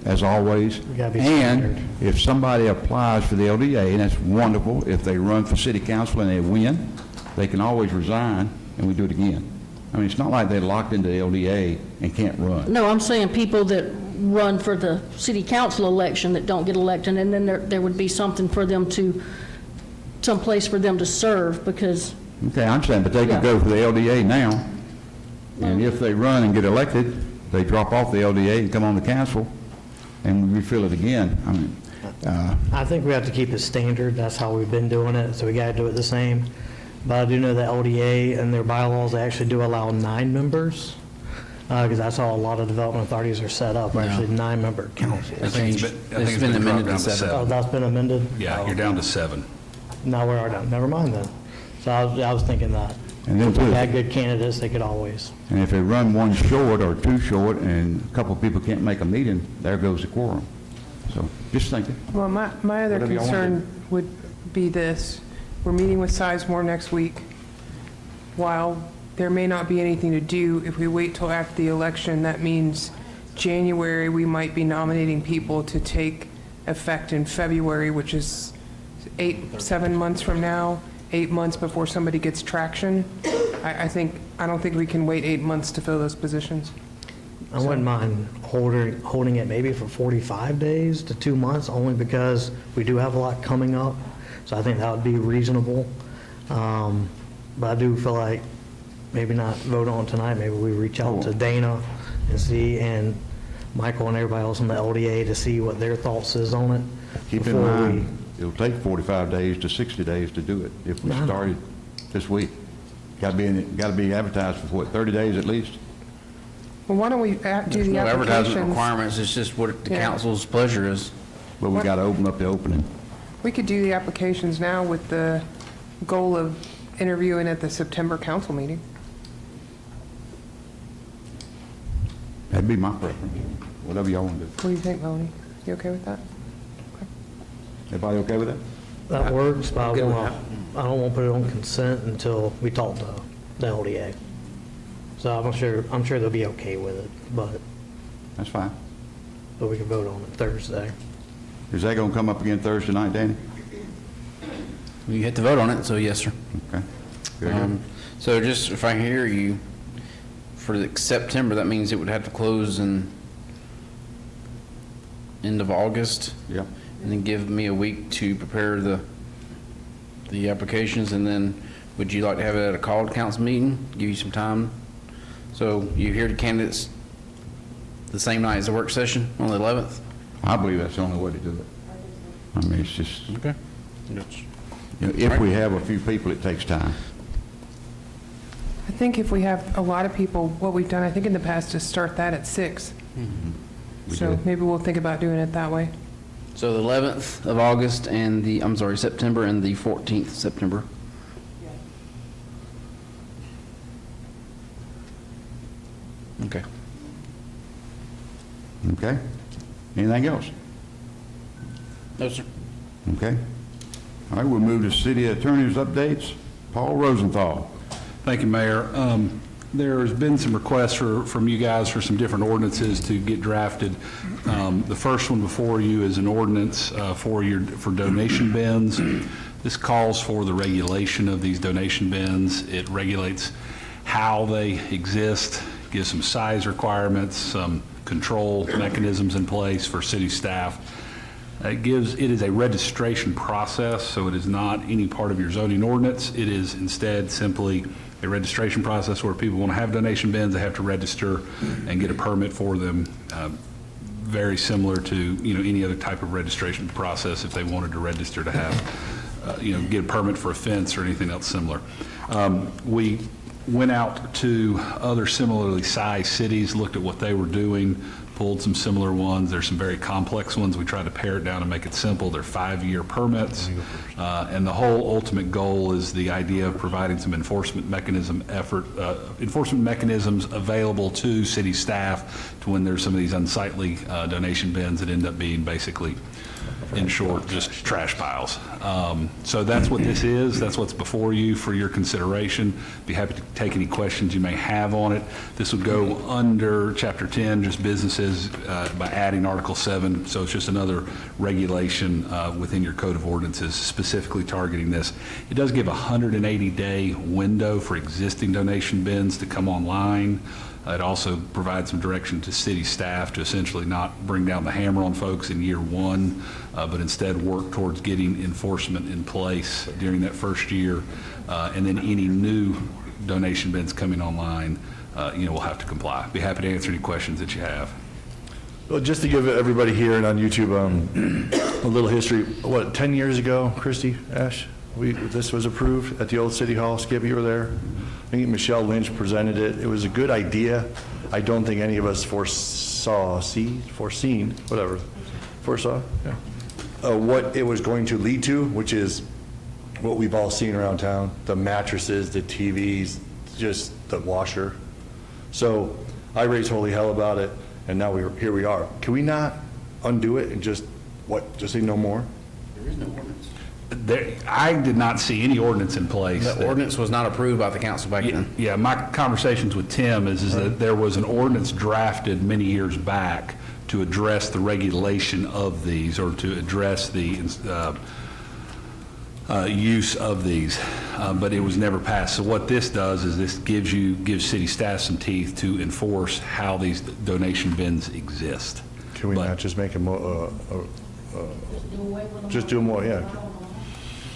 as always.
gotta be standard.
And if somebody applies for the LDA, and that's wonderful, if they run for city council and they win, they can always resign and we do it again. I mean, it's not like they're locked into the LDA and can't run.
No, I'm saying people that run for the city council election that don't get elected, and then there would be something for them to, some place for them to serve, because,
Okay, I understand, but they could go for the LDA now, and if they run and get elected, they drop off the LDA and come on the council, and we refill it again. I mean,
I think we have to keep it standard. That's how we've been doing it, so we got to do it the same. But I do know that LDA and their bylaws, they actually do allow 9 members, because that's how a lot of development authorities are set up, actually 9-member councils.
I think it's been
It's been amended
dropped
to
down
7.
Oh, that's been amended?
Yeah, you're down to 7.
No, we are done. Never mind then. So I was thinking that.
And then
If we
too-
had good candidates, they could always.
And if they run one short or two short and a couple of people can't make a meeting, there goes the quorum. So, just thinking.
Well, my other
Whatever y'all want to
concern would be this. We're meeting with Sizemore next week. While there may not be anything to do, if we wait till after the election, that means January, we might be nominating people to take effect in February, which is 7 months from now, 8 months before somebody gets traction. I don't think we can wait 8 months to fill those positions.
I wouldn't mind holding it maybe for 45 days to 2 months, only because we do have a lot coming up. So I think that would be reasonable. But I do feel like maybe not vote on it tonight. Maybe we reach out to Dana and see, and Michael and everybody else on the LDA to see what their thoughts is on it.
Keep in
before
mind, it'll take 45 days to 60 days to do it if we
I know.
started this week. Got to be advertised for, what, 30 days at least?
Well, why don't we do
There's
the
no advertisement
applications?
requirements, it's just what the
Yeah.
council's pleasure is.
But we got to open up the opening.
We could do the applications now with the goal of interviewing at the September council meeting.
That'd be my preference, whatever y'all want to do.
What do you think, Melanie? You okay with that?
Everybody okay with that?
That works, but I
Good with
don't want to put it on consent until we talk to the LDA. So I'm sure they'll be okay with it, but
That's fine.
we can vote on it Thursday.
Is that going to come up again Thursday night, Danny?
You have to vote on it, so yes, sir.
Okay. Very good.
So just, if I hear you, for September, that means it would have to close in end of August,
Yep.
and then give me a week to prepare the applications, and then would you like to have it at a called council meeting, give you some time? So you hear the candidates the same night as the work session on the 11th?
I believe that's the only way to do it. I mean, it's just,
Okay.
if we have a few people, it takes time.
I think if we have a lot of people, what we've done, I think in the past, is start that at 6.
We
So
did.
maybe we'll think about doing it that way.
So the 11th of August and September, and the 14th of September. Okay.
Okay? Anything else?
No, sir.
Okay? All right, we'll move to city attorney's updates. Paul Rosenthal.
Thank you, Mayor. There's been some requests from you guys for some different ordinances to get drafted. The first one before you is an ordinance for donation bins. This calls for the regulation of these donation bins. It regulates how they exist, gives some size requirements, some control mechanisms in place for city staff. It is a registration process, so it is not any part of your zoning ordinance. It is instead simply a registration process where people want to have donation bins, they have to register and get a permit for them. Very similar to, any other type of registration process if they wanted to register to have, get a permit for a fence or anything else similar. We went out to other similarly sized cities, looked at what they were doing, pulled some similar ones. There's some very complex ones. We tried to pare it down and make it simple. They're 5-year permits. And the whole ultimate goal is the idea of providing some enforcement mechanisms available to city staff to when there's some of these unsightly donation bins that end up being basically, in short, just trash piles. So that's what this is. That's what's before you for your consideration. Be happy to take any questions you may have on it. This would go under Chapter 10, just businesses, by adding Article 7. So it's just another regulation within your Code of Ordinances specifically targeting this. It does give a 180-day window for existing donation bins to come online. It also provides some direction to city staff to essentially not bring down the hammer on folks in year one, but instead work towards getting enforcement in place during that first year. And then any new donation bins coming online, will have to comply. Be happy to answer any questions that you have.
Well, just to give everybody here and on YouTube a little history, 10 years ago, Christy, Ash, this was approved at the old City Hall. Skip, you were there. I think Michelle Lynch presented it. It was a good idea. I don't think any of us foresaw what it was going to lead to, which is what we've all seen around town, the mattresses, the TVs, just the washer. So I raised holy hell about it, and now here we are. Can we not undo it and just say no more?
There is no ordinance.
I did not see any ordinance in place.
The ordinance was not approved by the council back then.
Yeah, my conversations with Tim is that there was an ordinance drafted many years back to address the regulation of these, or to address the use of these, but it was never passed. So what this does is this gives city staff some teeth to enforce how these donation bins exist.
Can we not just make them, just do them more, yeah.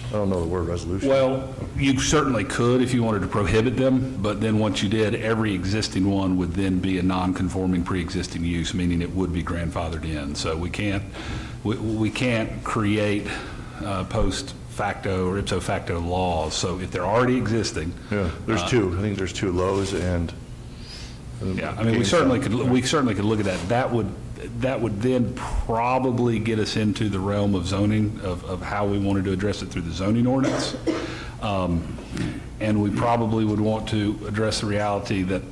I don't know the word resolution.
Well, you certainly could if you wanted to prohibit them, but then once you did, every existing one would then be a non-conforming pre-existing use, meaning it would be grandfathered in. So we can't create post facto or ipso facto laws. So if they're already existing.
Yeah, there's two. I think there's two, Lowe's and.
Yeah, I mean, we certainly could look at that. That would then probably get us into the realm of zoning, of how we wanted to address it through the zoning ordinance. And we probably would want to address the reality that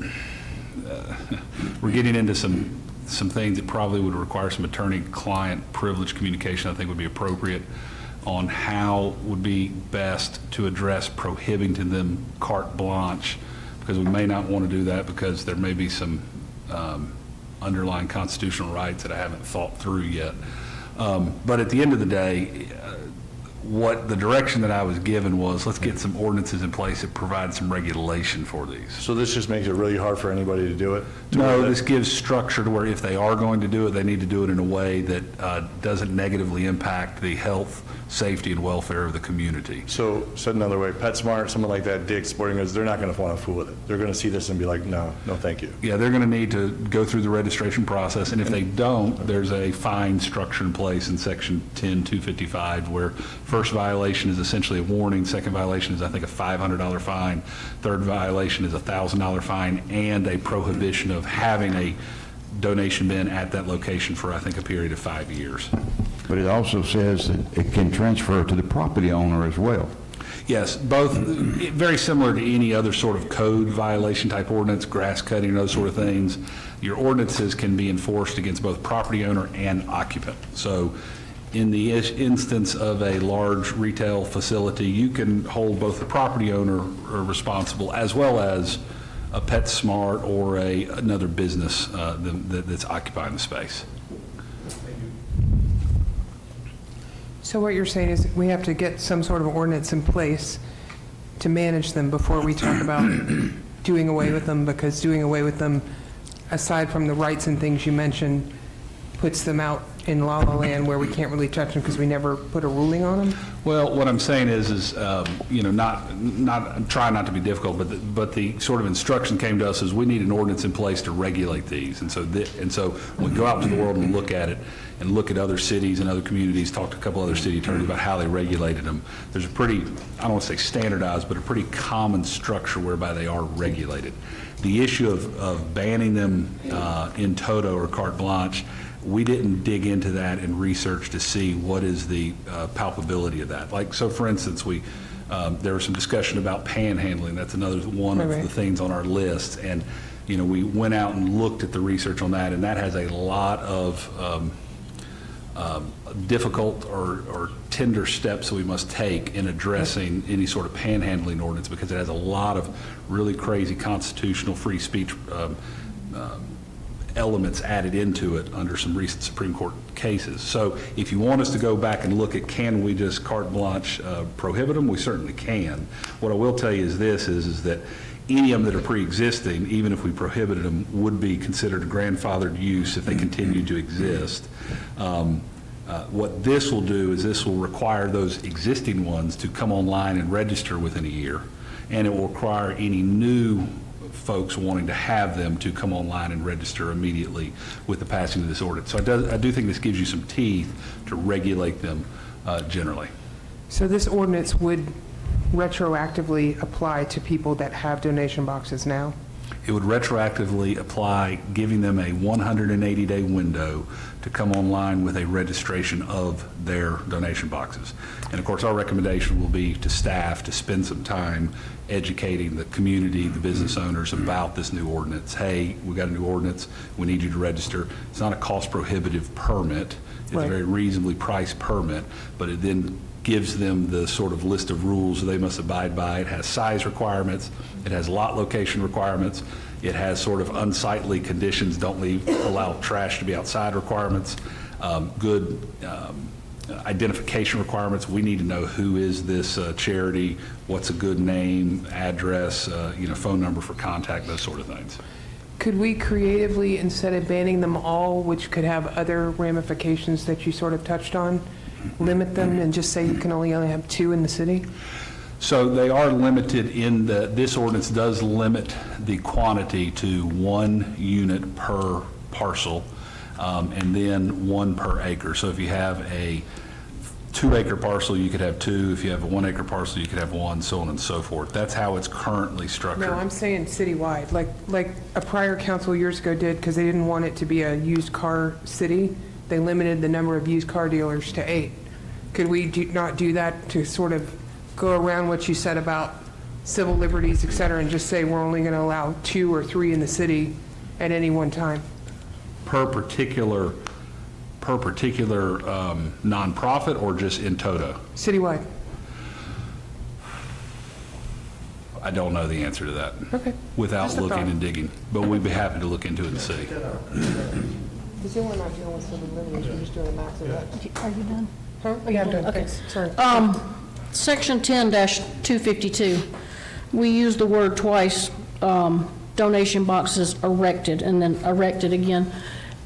we're getting into some things that probably would require some attorney-client privilege communication, I think would be appropriate, on how would be best to address prohibiting them carte blanche, because we may not want to do that because there may be some underlying constitutional rights that I haven't thought through yet. But at the end of the day, what the direction that I was given was, let's get some ordinances in place that provide some regulation for these.
So this just makes it really hard for anybody to do it?
No, this gives structure to where if they are going to do it, they need to do it in a way that doesn't negatively impact the health, safety, and welfare of the community.
So said another way, PetSmart, someone like that, Dick's Sporting Goods, they're not going to want to fool with it. They're going to see this and be like, no, thank you.
Yeah, they're going to need to go through the registration process, and if they don't, there's a fine structure in place in Section 10-255, where first violation is essentially a warning, second violation is, I think, a $500 fine, third violation is a $1,000 fine, and a prohibition of having a donation bin at that location for, I think, a period of 5 years.
But it also says that it can transfer to the property owner as well.
Yes, both, very similar to any other sort of code violation type ordinance, grass cutting, those sort of things. Your ordinances can be enforced against both property owner and occupant. So in the instance of a large retail facility, you can hold both the property owner responsible as well as a PetSmart or another business that's occupying the space.
So what you're saying is we have to get some sort of ordinance in place to manage them before we talk about doing away with them, because doing away with them, aside from the rights and things you mentioned, puts them out in La La Land where we can't really touch them because we never put a ruling on them?
Well, what I'm saying is try not to be difficult, but the sort of instruction came to us is we need an ordinance in place to regulate these. And so when we go out into the world and look at it, and look at other cities and other communities, talk to a couple other city attorneys about how they regulated them, there's a pretty, I don't want to say standardized, but a pretty common structure whereby they are regulated. The issue of banning them in toto or carte blanche, we didn't dig into that and research to see what is the palpability of that. Like, so for instance, there was some discussion about panhandling. That's another one of the things on our list. And, we went out and looked at the research on that, and that has a lot of difficult or tender steps that we must take in addressing any sort of panhandling ordinance, because it has a lot of really crazy constitutional free speech elements added into it under some recent Supreme Court cases. So if you want us to go back and look at, can we just carte blanche prohibit them, we certainly can. What I will tell you is this, is that any of them that are pre-existing, even if we prohibited them, would be considered a grandfathered use if they continue to exist. What this will do is this will require those existing ones to come online and register within a year, and it will require any new folks wanting to have them to come online and register immediately with the passing of this ordinance. So I do think this gives you some teeth to regulate them generally.
So this ordinance would retroactively apply to people that have donation boxes now?
It would retroactively apply, giving them a 180-day window to come online with a registration of their donation boxes. And of course, our recommendation will be to staff to spend some time educating the community, the business owners about this new ordinance. Hey, we got a new ordinance, we need you to register. It's not a cost prohibitive permit, it's a
Right.
very reasonably priced permit, but it then gives them the sort of list of rules they must abide by. It has size requirements, it has lot location requirements, it has sort of unsightly conditions, don't allow trash to be outside requirements, good identification requirements. We need to know who is this charity, what's a good name, address, phone number for contact, those sort of things.
Could we creatively, instead of banning them all, which could have other ramifications that you sort of touched on, limit them and just say you can only have 2 in the city?
So they are limited in this ordinance does limit the quantity to 1 unit per parcel, and then 1 per acre. So if you have a 2-acre parcel, you could have 2. If you have a 1-acre parcel, you could have 1, so on and so forth. That's how it's currently structured.
No, I'm saying citywide, like a prior council years ago did, because they didn't want it to be a used car city. They limited the number of used car dealers to 8. Could we not do that to sort of go around what you said about civil liberties, et cetera, and just say we're only going to allow 2 or 3 in the city at any one time?
Per particular nonprofit or just in toto?
Citywide.
I don't know the answer to that.
Okay.
Without
Just a
looking
thought.
and digging, but we'd be happy to look into it in the city.
Because then we're not dealing with civil liberties, we're just doing a max of that.
Are you done?
Huh? Yeah, I'm done,
Okay.
thanks, sorry.
Section 10-252, we use the word twice, donation boxes erected, and then erected again.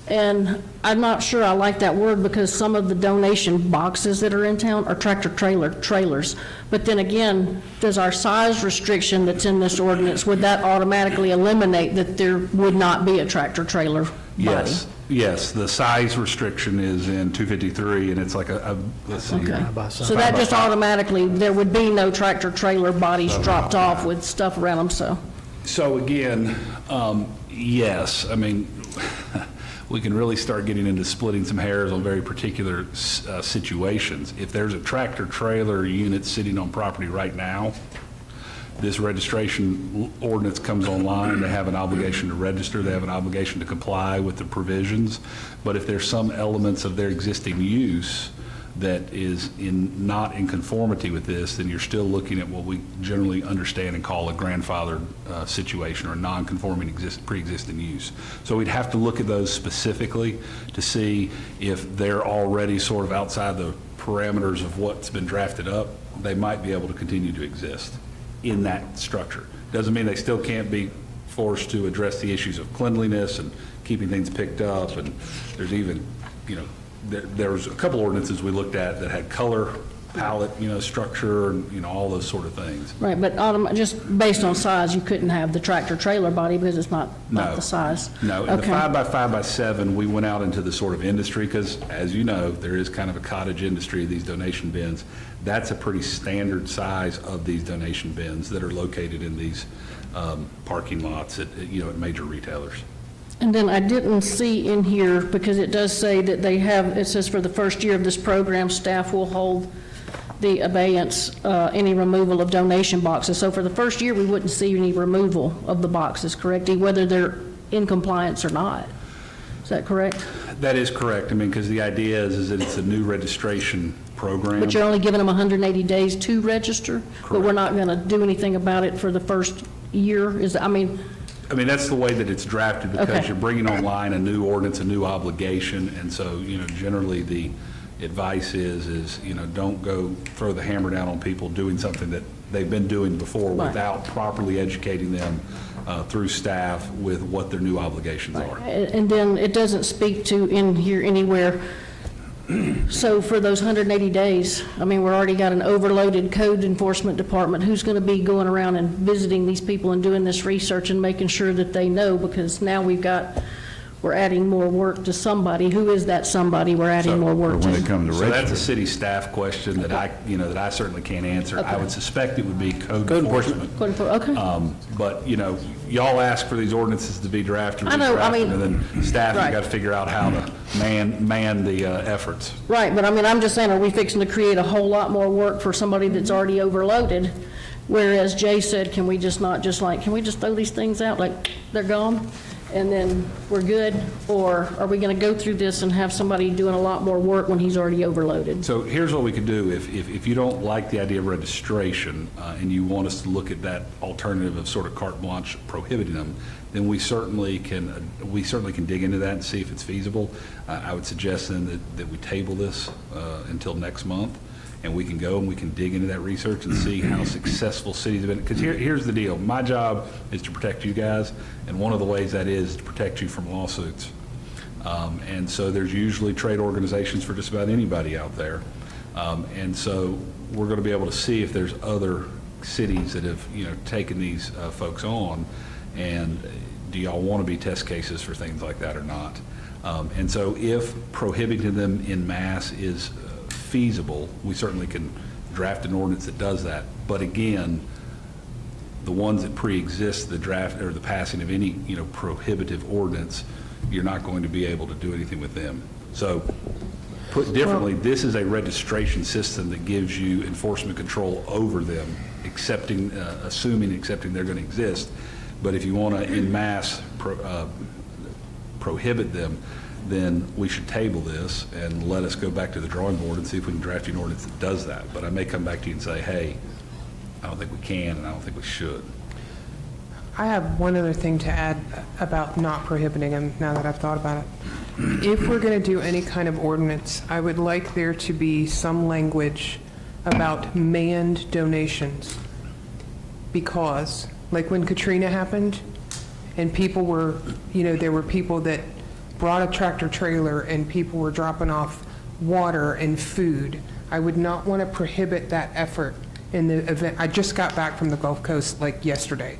And I'm not sure I like that word because some of the donation boxes that are in town are trailers. But then again, does our size restriction that's in this ordinance, would that automatically eliminate that there would not be a tractor-trailer body?
Yes, the size restriction is in 253, and it's like let's see.
Okay.
by side.
So that just automatically, there would be no tractor-trailer bodies dropped off with stuff around them, so.
So again, yes, I mean, we can really start getting into splitting some hairs on very particular situations. If there's a tractor-trailer unit sitting on property right now, this registration ordinance comes online, they have an obligation to register, they have an obligation to comply with the provisions. But if there's some elements of their existing use that is not in conformity with this, then you're still looking at what we generally understand and call a grandfathered situation or a non-conforming pre-existing use. So we'd have to look at those specifically to see if they're already sort of outside the parameters of what's been drafted up. They might be able to continue to exist in that structure. Doesn't mean they still can't be forced to address the issues of cleanliness and keeping things picked up. And there's even, there was a couple ordinances we looked at that had color palette, structure, and, all those sort of things.
Right, but just based on size, you couldn't have the tractor-trailer body because it's not
No.
the size?
No, in the
Okay.
5x5x7, we went out into the sort of industry, because as you know, there is kind of a cottage industry, these donation bins. That's a pretty standard size of these donation bins that are located in these parking lots at major retailers.
And then I didn't see in here, because it does say that it says for the first year of this program, staff will hold the abeyance, any removal of donation boxes. So for the first year, we wouldn't see any removal of the boxes, correct? Whether they're in compliance or not. Is that correct?
That is correct. I mean, because the idea is that it's a new registration program.
But you're only giving them 180 days to register? But we're not going to do anything about it for the first year? I mean,
that's the way that it's drafted, because
Okay.
you're bringing online a new ordinance, a new obligation, and so, generally the advice is, don't go throw the hammer down on people doing something that they've been doing before
Right.
without properly educating them through staff with what their new obligations are.
and then it doesn't speak to in here anywhere. So for those 180 days, we've already got an overloaded code enforcement department. Who's going to be going around and visiting these people and doing this research and making sure that they know? Because now we've got we're adding more work to somebody. Who is that somebody we're adding more work
When it
to?
comes to
So that's a
registry.
city staff question that that I certainly can't answer. I
Okay.
would suspect it would be code enforcement.
Okay.
But, y'all ask for these ordinances to be drafted,
I know, I mean-
and then staff, you
Right.
got to figure out how to man the efforts.
Right, but I mean, I'm just saying, are we fixing to create a whole lot more work for somebody that's already overloaded? Whereas Jay said, can we just throw these things out, like, they're gone, and then we're good? Or are we gonna go through this and have somebody doing a lot more work when he's already overloaded?
So here's what we could do. If you don't like the idea of registration, and you want us to look at that alternative of sort of carte blanche prohibiting them, then we certainly can dig into that and see if it's feasible. I would suggest then that we table this until next month, and we can go and we can dig into that research and see how successful cities have been. Because here's the deal. My job is to protect you guys, and one of the ways that is to protect you from lawsuits. And so there's usually trade organizations for just about anybody out there. And so we're going to be able to see if there's other cities that have, taken these folks on, and do y'all want to be test cases for things like that or not? And so if prohibiting them in mass is feasible, we certainly can draft an ordinance that does that. But again, the ones that pre-exist the draft or the passing of any, prohibitive ordinance, you're not going to be able to do anything with them. So put differently, this is a registration system that gives you enforcement control over them, accepting they're going to exist. But if you want to en masse prohibit them, then we should table this and let us go back to the drawing board and see if we can draft an ordinance that does that. But I may come back to you and say, hey, I don't think we can, and I don't think we should.
I have one other thing to add about not prohibiting them, now that I've thought about it. If we're going to do any kind of ordinance, I would like there to be some language about manned donations. Because, like when Katrina happened, and people were, there were people that brought a tractor trailer and people were dropping off water and food. I would not want to prohibit that effort in the event. I just got back from the Gulf Coast like yesterday.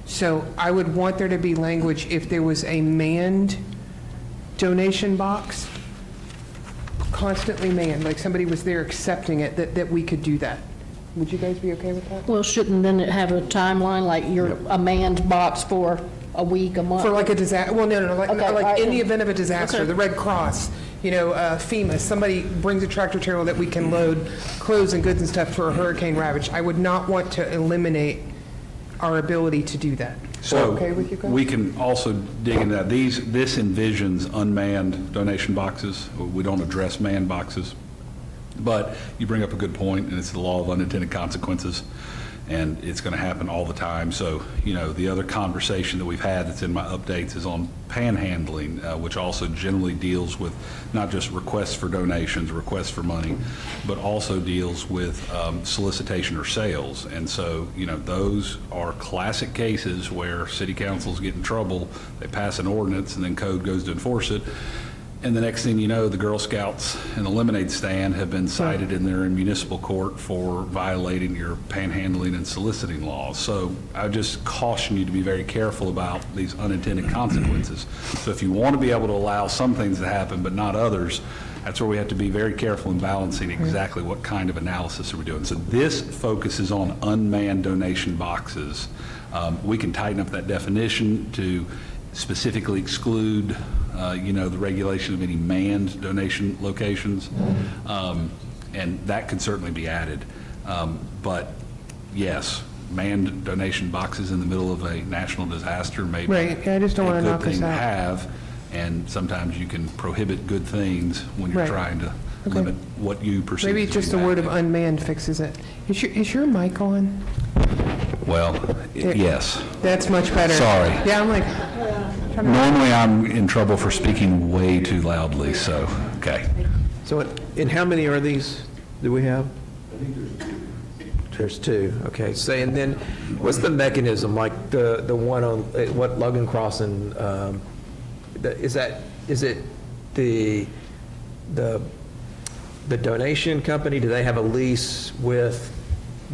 So I would want there to be language if there was a manned donation box, constantly manned, like somebody was there accepting it, that we could do that. Would you guys be okay with that?
Well, shouldn't then it have a timeline, like a manned box for a week, a month?
For like a disaster, well, no, like
Okay,
in the event of a disaster,
Okay.
the Red Cross, FEMA, somebody brings a tractor trailer that we can load clothes and goods and stuff for a hurricane ravage. I would not want to eliminate our ability to do that.
So
Okay with you guys?
we can also dig into that. This envisions unmanned donation boxes. We don't address manned boxes. But you bring up a good point, and it's the law of unintended consequences, and it's going to happen all the time. So, the other conversation that we've had that's in my updates is on panhandling, which also generally deals with not just requests for donations, requests for money, but also deals with solicitation or sales. And so, those are classic cases where city councils get in trouble, they pass an ordinance, and then code goes to enforce it. And the next thing you know, the Girl Scouts and the lemonade stand have been cited in their municipal court for violating your panhandling and soliciting laws. So I just caution you to be very careful about these unintended consequences. So if you want to be able to allow some things to happen but not others, that's where we have to be very careful in balancing exactly what kind of analysis are we doing. So this focuses on unmanned donation boxes. We can tighten up that definition to specifically exclude the regulation of any manned donation locations, and that could certainly be added. But yes, manned donation boxes in the middle of a national disaster may be
Right, yeah, I just don't
a
wanna
good
knock us
thing to
out.
have, and sometimes you can prohibit good things when you're
Right.
trying to
Okay.
limit what you perceive
Maybe
to be
just the
bad
word of
things.
unmanned fixes it. Is your mic on?
Well, yes.
That's much better.
Sorry.
Yeah, I'm like,
Normally, I'm in trouble for speaking way too loudly, so, okay.
So, and how many are these do we have? There's two, okay. So, and then, what's the mechanism, like the one on, what Logan Crossing, is it the donation company? Do they have a lease with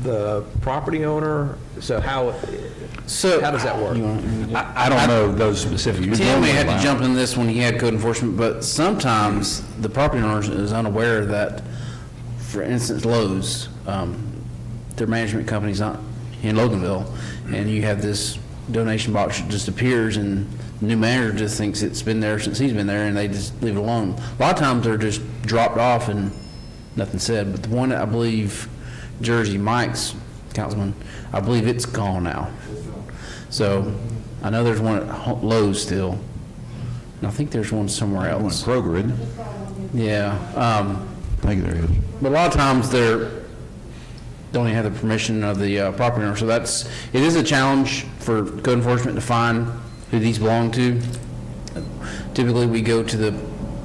the property owner? So how does that work?
I don't know those specifics.
Tim may have to jump in this when he had code enforcement, but sometimes the property owner is unaware that, for instance, Lowe's, their management company's not in Loganville, and you have this donation box that just appears, and the new manager just thinks it's been there since he's been there, and they just leave it alone. A lot of times they're just dropped off and nothing said, but the one that I believe Jersey Mike's, Councilman, I believe it's gone now. So I know there's one at Lowe's still, and I think there's one somewhere else.
One at Kroger, isn't it?
Yeah.
I think there is.
But a lot of times they're, don't even have the permission of the property owner. So it is a challenge for code enforcement to find who these belong to. Typically, we go to the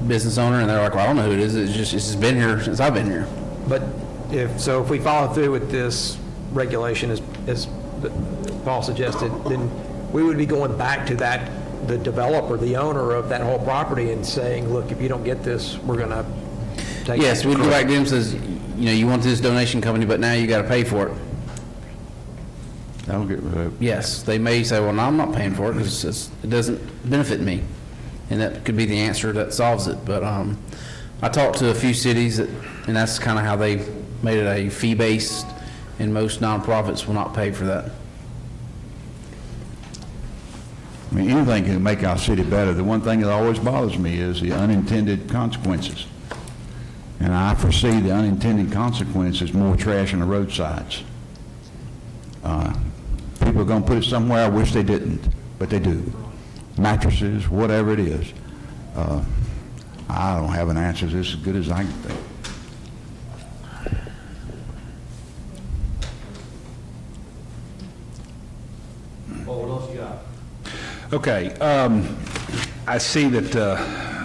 business owner and they're like, well, I don't know who it is. It's just been here since I've been here.
But if we follow through with this regulation as Paul suggested, then we would be going back to the developer, the owner of that whole property, and saying, look, if you don't get this, we're going to take it.
Yes, we'd go back to them and says, you want this donation company, but now you got to pay for it.
That'll get rid of it.
Yes, they may say, well, no, I'm not paying for it because it doesn't benefit me. And that could be the answer that solves it. But I talked to a few cities, and that's kind of how they made it a fee-based, and most nonprofits will not pay for that.
I mean, anything can make our city better. The one thing that always bothers me is the unintended consequences. And I foresee the unintended consequences, more trash on the roadsides. People are going to put it somewhere, I wish they didn't, but they do. Mattresses, whatever it is. I don't have an answer that's as good as I can think.
Okay, I see that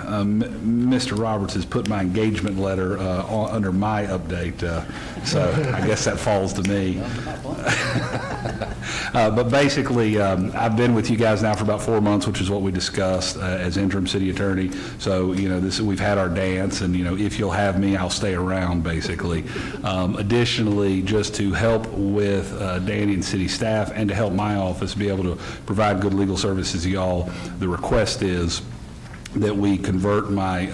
Mr. Roberts has put my engagement letter under my update, so I guess that falls to me. But basically, I've been with you guys now for about 4 months, which is what we discussed as interim city attorney. So, we've had our dance, and, if you'll have me, I'll stay around, basically. Additionally, just to help with Danny and city staff and to help my office be able to provide good legal services to y'all, the request is that we convert my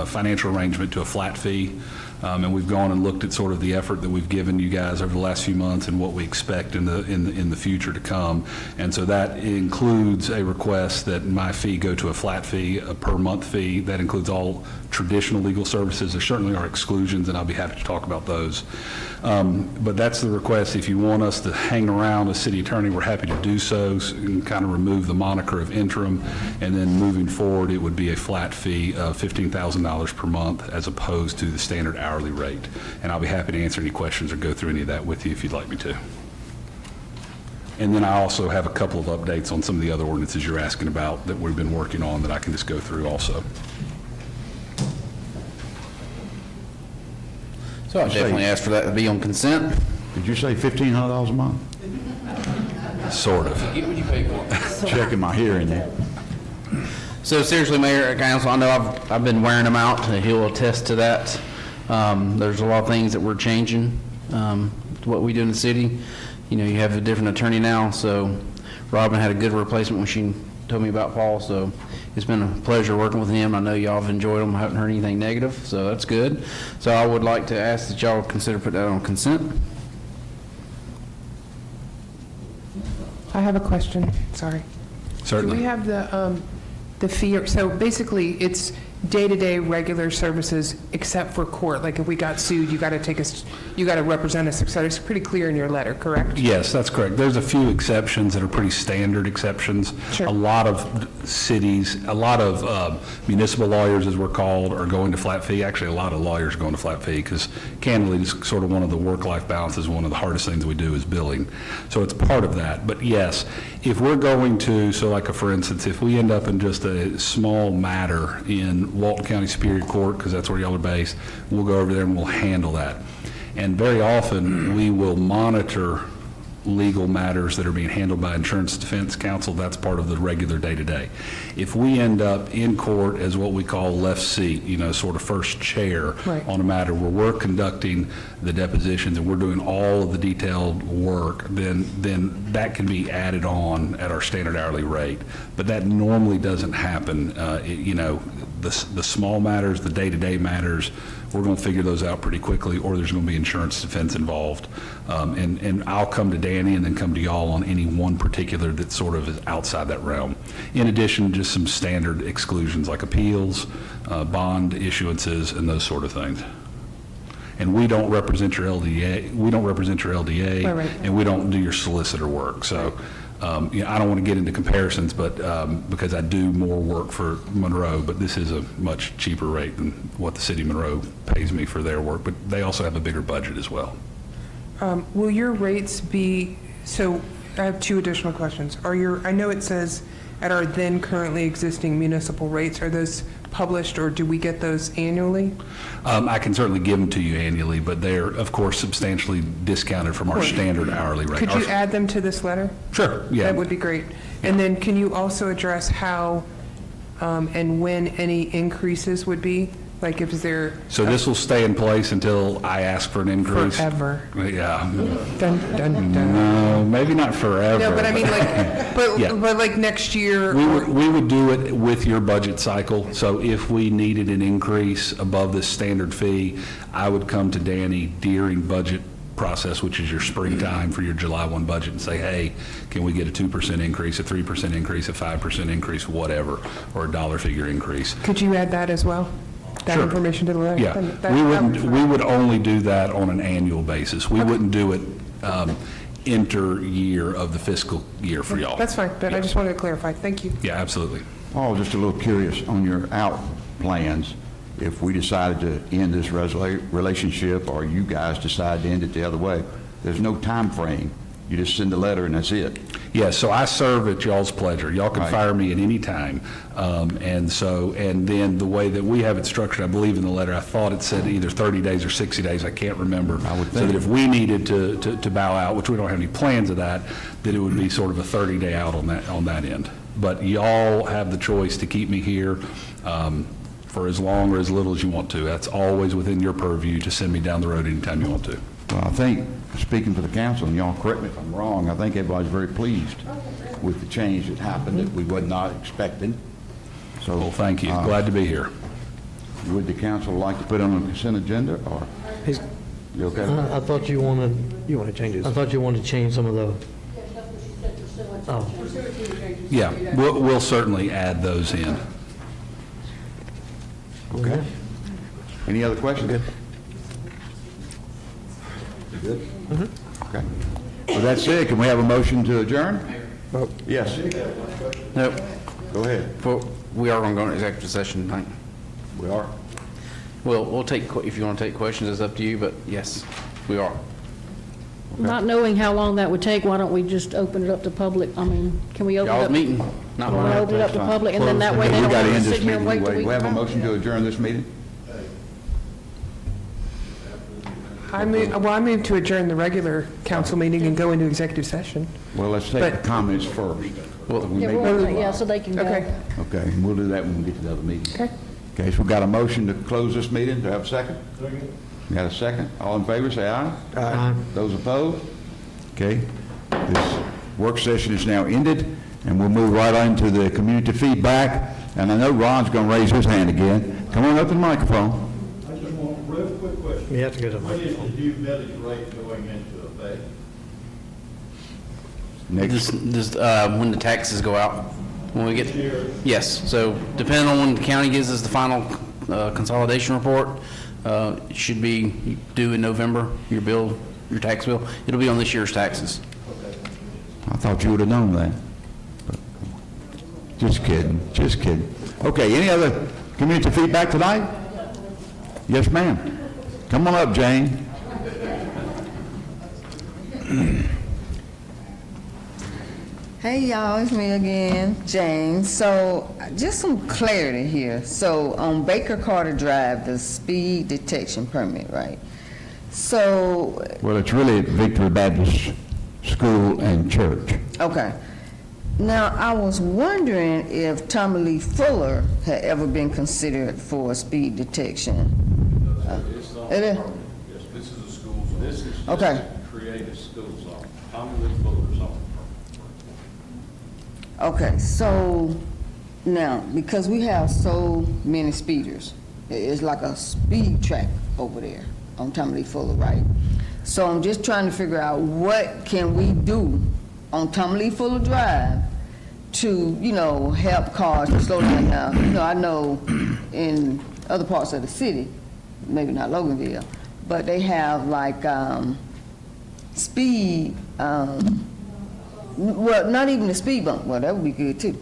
financial arrangement to a flat fee. And we've gone and looked at sort of the effort that we've given you guys over the last few months and what we expect in the future to come. And so that includes a request that my fee go to a flat fee, a per month fee. That includes all traditional legal services. There certainly are exclusions, and I'll be happy to talk about those. But that's the request. If you want us to hang around as city attorney, we're happy to do so, and kind of remove the moniker of interim. And then moving forward, it would be a flat fee of $15,000 per month as opposed to the standard hourly rate. And I'll be happy to answer any questions or go through any of that with you if you'd like me to. And then I also have a couple of updates on some of the other ordinances you're asking about that we've been working on that I can just go through also.
So I definitely ask for that to be on consent.
Did you say $1,500 a month?
Sort of.
Get what you pay for.
Checking my hearing there.
So seriously, Mayor, Council, I know I've been wearing them out. He'll attest to that. There's a lot of things that we're changing, what we do in the city. You have a different attorney now, so Robin had a good replacement when she told me about Paul, so it's been a pleasure working with him. I know y'all have enjoyed him. I haven't heard anything negative, so that's good. So I would like to ask that y'all consider putting that on consent.
I have a question, sorry.
Certainly.
Do we have the fee, so basically, it's day-to-day regular services except for court? Like if we got sued, you got to represent us, et cetera. It's pretty clear in your letter, correct?
Yes, that's correct. There's a few exceptions that are pretty standard exceptions.
Sure.
A lot of cities, a lot of municipal lawyers, as we're called, are going to flat fee. Actually, a lot of lawyers are going to flat fee because candidly, it's sort of one of the work-life balances. One of the hardest things we do is billing. So it's part of that. But yes, if we're going to, so like for instance, if we end up in just a small matter in Walton County Superior Court, because that's where y'all are based, we'll go over there and we'll handle that. And very often, we will monitor legal matters that are being handled by Insurance Defense Counsel, that's part of the regular day-to-day. If we end up in court as what we call left seat, sort of first chair
Right.
on a matter where we're conducting the depositions and we're doing all of the detailed work, then that can be added on at our standard hourly rate. But that normally doesn't happen. The small matters, the day-to-day matters, we're going to figure those out pretty quickly, or there's going to be insurance defense involved. And I'll come to Danny and then come to y'all on any one particular that sort of is outside that realm. In addition, just some standard exclusions like appeals, bond issuances, and those sort of things. And we don't represent your LDA,
Right.
and we don't do your solicitor work. So, I don't want to get into comparisons, but because I do more work for Monroe, but this is a much cheaper rate than what the city of Monroe pays me for their work, but they also have a bigger budget as well.
Will your rates be, so I have two additional questions. I know it says at our then currently existing municipal rates, are those published or do we get those annually?
I can certainly give them to you annually, but they're, of course, substantially discounted from our standard hourly rate.
Could you add them to this letter?
Sure, yeah.
That would be great. And then can you also address how and when any increases would be? Like if there...
So this will stay in place until I ask for an increase?
Forever.
Yeah.
Dun, dun, dun.
No, maybe not forever.
No, but I mean like,
Yeah.
but like next year...
We would do it with your budget cycle. So if we needed an increase above the standard fee, I would come to Danny during budget process, which is your springtime for your July 1 budget, and say, hey, can we get a 2% increase, a 3% increase, a 5% increase, whatever, or a dollar figure increase?
Could you add that as well? That
Sure.
information to the letter?
Yeah, we would only do that on an annual basis. We wouldn't do it inter-year of the fiscal year for y'all.
That's fine, but I just wanted to clarify. Thank you.
Yeah, absolutely.
Paul, just a little curious, on your out plans, if we decided to end this relationship, or you guys decide to end it the other way, there's no time frame. You just send a letter and that's it.
Yeah, so I serve at y'all's pleasure. Y'all can
Right.
fire me at any time. And then the way that we have it structured, I believe in the letter, I thought it said either 30 days or 60 days, I can't remember.
I would
So
think.
that if we needed to bow out, which we don't have any plans of that it would be sort of a 30-day out on that end. But y'all have the choice to keep me here for as long or as little as you want to. That's always within your purview to send me down the road anytime you want to.
Well, I think, speaking for the council, and y'all correct me if I'm wrong, I think everybody's very pleased with the change that happened that we was not expecting. So,
Well, thank you. Glad to be here.
Would the council like to put it on the consent agenda, or? You okay?
I thought you wanted,
You want to change this?
I thought you wanted to change some of the, oh,
Yeah, we'll certainly add those in.
Okay. Any other questions? Good. Good? Okay. With that said, can we have a motion to adjourn? Yes.
Nope.
Go ahead.
We are going to go into executive session tonight.
We are.
Well, we'll take, if you want to take questions, it's up to you, but yes, we are.
Not knowing how long that would take, why don't we just open it up to public? I mean, can we open it
Y'all's
up?
meeting, not
Can we
mine.
open it up to public, and then that way they
We
don't
got to
have
end
to
this
sit here and
meeting.
wait till
We
we
have a
come
motion to adjourn this meeting?
I move to adjourn the regular council meeting and go into executive session.
Well, let's take the comments first. We
Yeah,
may-
yeah, so they can go.
Okay.
Okay, and we'll do that when we get to the other meeting.
Okay.
Okay, so we got a motion to close this meeting. Do I have a second? Second. Got a second? All in favor, say aye.
Aye.
Those opposed? Okay, this work session is now ended, and we'll move right on to the community feedback. And I know Ron's going to raise his hand again. Come on up to the microphone.
I just want a real quick question.
you have to go to the
When is
microphone.
the new millage rate going into effect?
Next,
When the taxes go out, when we get, yes, so depending on when the county gives us the final consolidation report, it should be due in November, your bill, your tax bill, it'll be on this year's taxes.
I thought you would have known that. But just kidding, just kidding. Okay, any other community feedback tonight? Yes, ma'am. Come on up, Jane.
Hey, y'all, it's me again, Jane. So, just some clarity here. So, on Baker Carter Drive, the speed detection permit, right? So,
Well, it's really at Victory Baptist school, and church.
Okay. Now, I was wondering if Tommy Lee Fuller had ever been considered for speed detection. It is?
Yes, this is a school zone. This is
Okay.
just to create a school zone. Tommy Lee Fuller zone.
Okay, so now, because we have so many speeders, it's like a speed track over there on Tommy Lee Fuller, right? So I'm just trying to figure out what can we do on Tommy Lee Fuller Drive to, help cars to slow down now. I know in other parts of the city, maybe not Loganville, but they have like speed, well, not even the speed bump. Well, that would be good too.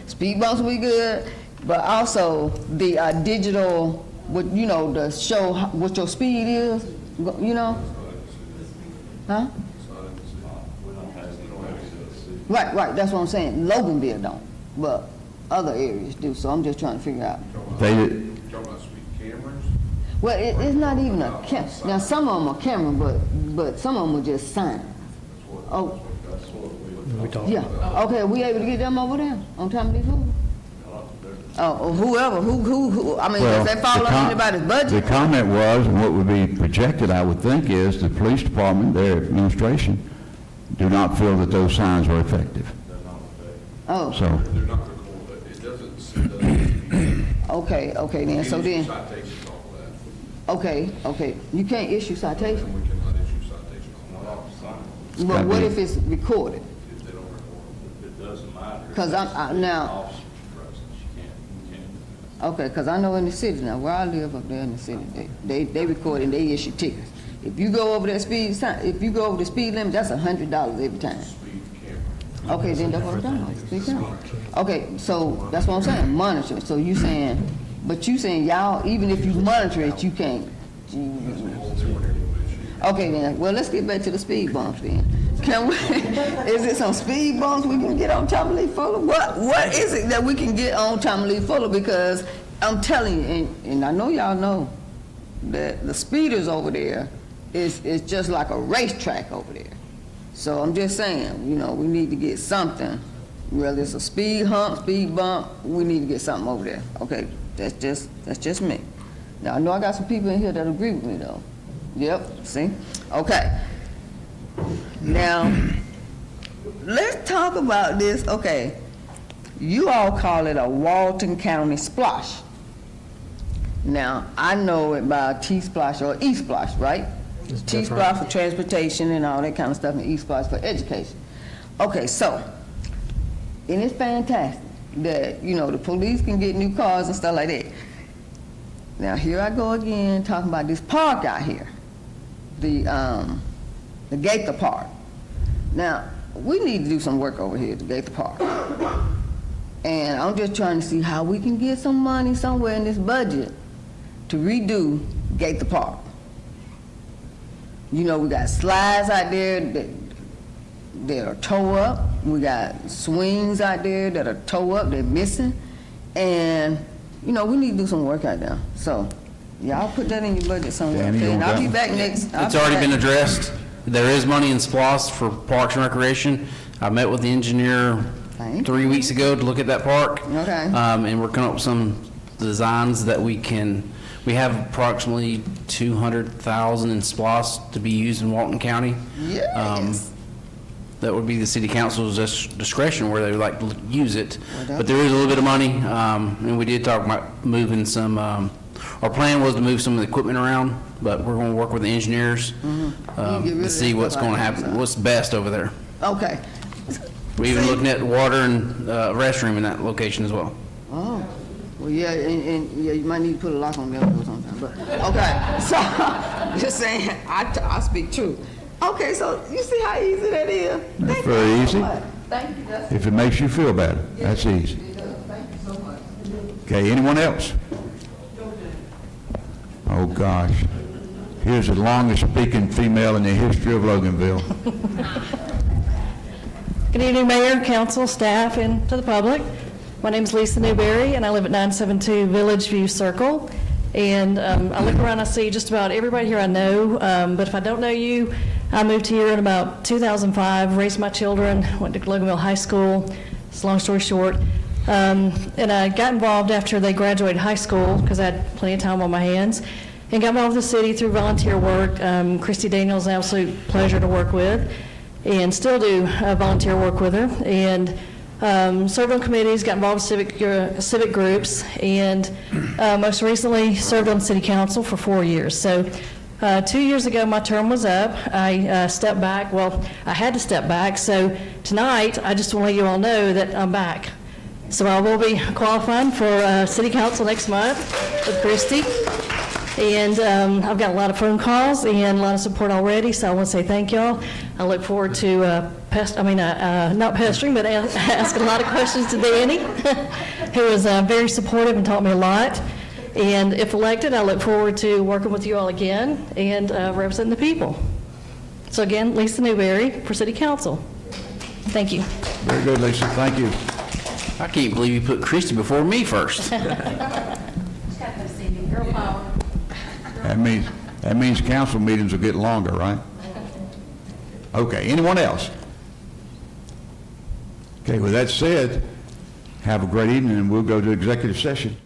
Speed bumps would be good, but also the digital, to show what your speed is, Huh? Right, that's what I'm saying. Loganville don't, but other areas do, so I'm just trying to figure out.
They,
Talking about speed cameras?
Well, it's not even a camera. Now, some of them are camera, but some of them are just signs. Oh, yeah. Okay, we able to get them over there on Tommy Lee Fuller? Oh, whoever, who, I mean,
well,
does that fall
the
under
com-
anybody's budget?
The comment was, and what would be projected, I would think, is the police department, their administration, do not feel that those signs are effective.
Oh,
So,
They're not recorded, but it doesn't.
okay, then, so then,
Citations off of that.
okay, you can't issue citation.
We cannot issue citations on all signs.
But what if it's recorded?
If they don't record them, it doesn't matter.
'Cause now,
Officer presence, you can't.
okay, because I know in the city now, where I live up there in the city, they record and they issue tickets. If you go over that if you go over the speed limit, that's $100 every time.
Speed camera.
Okay, then that's what I'm talking about, speed camera. Okay, so that's what I'm saying, monitoring. So you saying y'all, even if you monitor it, you can't. Okay then, well, let's get back to the speed bumps then. Can we, is it some speed bumps we can get on Tommy Lee Fuller? What is it that we can get on Tommy Lee Fuller? Because I'm telling you, and I know y'all know, that the speeders over there is just like a racetrack over there. So I'm just saying, we need to get something, whether it's a speed hump, speed bump, we need to get something over there. Okay, that's just me. Now, I know I got some people in here that agree with me though. Yep, see? Okay. Now, let's talk about this. Okay, you all call it a Walton County splosh. Now, I know it by T-Splosh or E-Splosh, right? T-Splosh for transportation and all that kind of stuff, and E-Splosh for education. Okay, so, and it's fantastic that, the police can get new cars and stuff like that. Now, here I go again, talking about this park out here, the Gaither Park. Now, we need to do some work over here at the Gaither Park. And I'm just trying to see how we can get some money somewhere in this budget to redo Gaither Park. We got slides out there that are tore up. We got swings out there that are tore up, they're missing. And, we need to do some work out there. So, y'all put that in your budget somewhere.
Danny,
Okay,
you
and
want
I'll be
that
back next.
It's already been addressed. There is money in SPOS for Parks and Recreation. I met with the engineer
Thank
3 weeks ago to look at that park.
Okay.
And we're coming up with some designs that we have approximately 200,000 in SPOS to be used in Walton County.
Yes.
That would be the city council's discretion where they would like to use it.
Well,
But there is a little bit of money, and we did talk about moving some, our plan was to move some of the equipment around, but we're going to work with the engineers
Get rid
to
of
see
that
what's
stuff
going to
out
happen,
there.
what's best over there.
Okay.
We're even looking at water and restroom in that location as well.
Oh, well, yeah, and yeah, you might need to put a lock on the door sometime, but, okay. So, just saying, I speak true. Okay, so you see how easy that is?
That's
Thank you
very
so
easy.
much. Thank you, Justin.
if it makes you feel better, that's easy.
It does. Thank you so much.
Okay, anyone else? Oh, gosh. Here's the longest speaking female in the history of Loganville.
Good evening, Mayor, Council, staff, and to the public. My name is Lisa Newberry, and I live at 972 Village View Circle.
And I look around, I see just about everybody here I know, but if I don't know you, I moved here in about 2005, raised my children, went to Loganville High School. It's a long story short. And I got involved after they graduated high school because I had plenty of time on my hands, and got involved with the city through volunteer work. Christy Daniels, an absolute pleasure to work with, and still do volunteer work with her. And served on committees, got involved with civic groups, and most recently served on city council for 4 years. So 2 years ago, my term was up. I stepped back. Well, I had to step back. So tonight, I just want to let you all know that I'm back. So I will be qualifying for city council next month with Christy. And I've got a lot of phone calls and a lot of support already, so I want to say thank y'all. I look forward to not pestering, but asking a lot of questions to Danny, who was very supportive and taught me a lot. And if elected, I look forward to working with you all again and representing the people. So again, Lisa Newberry for City Council. Thank you.
Very good, Lisa, thank you.
I can't believe you put Christie before me first.
That means council meetings will get longer, right? Okay, anyone else? Okay, with that said, have a great evening, and we'll go to executive session.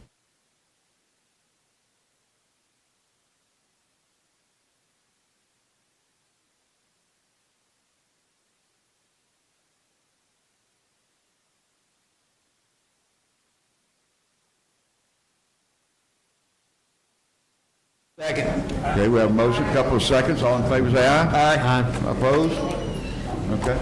Second.
Okay, we have a motion, couple of seconds. All in favor, say aye. Aye. Opposed? Okay.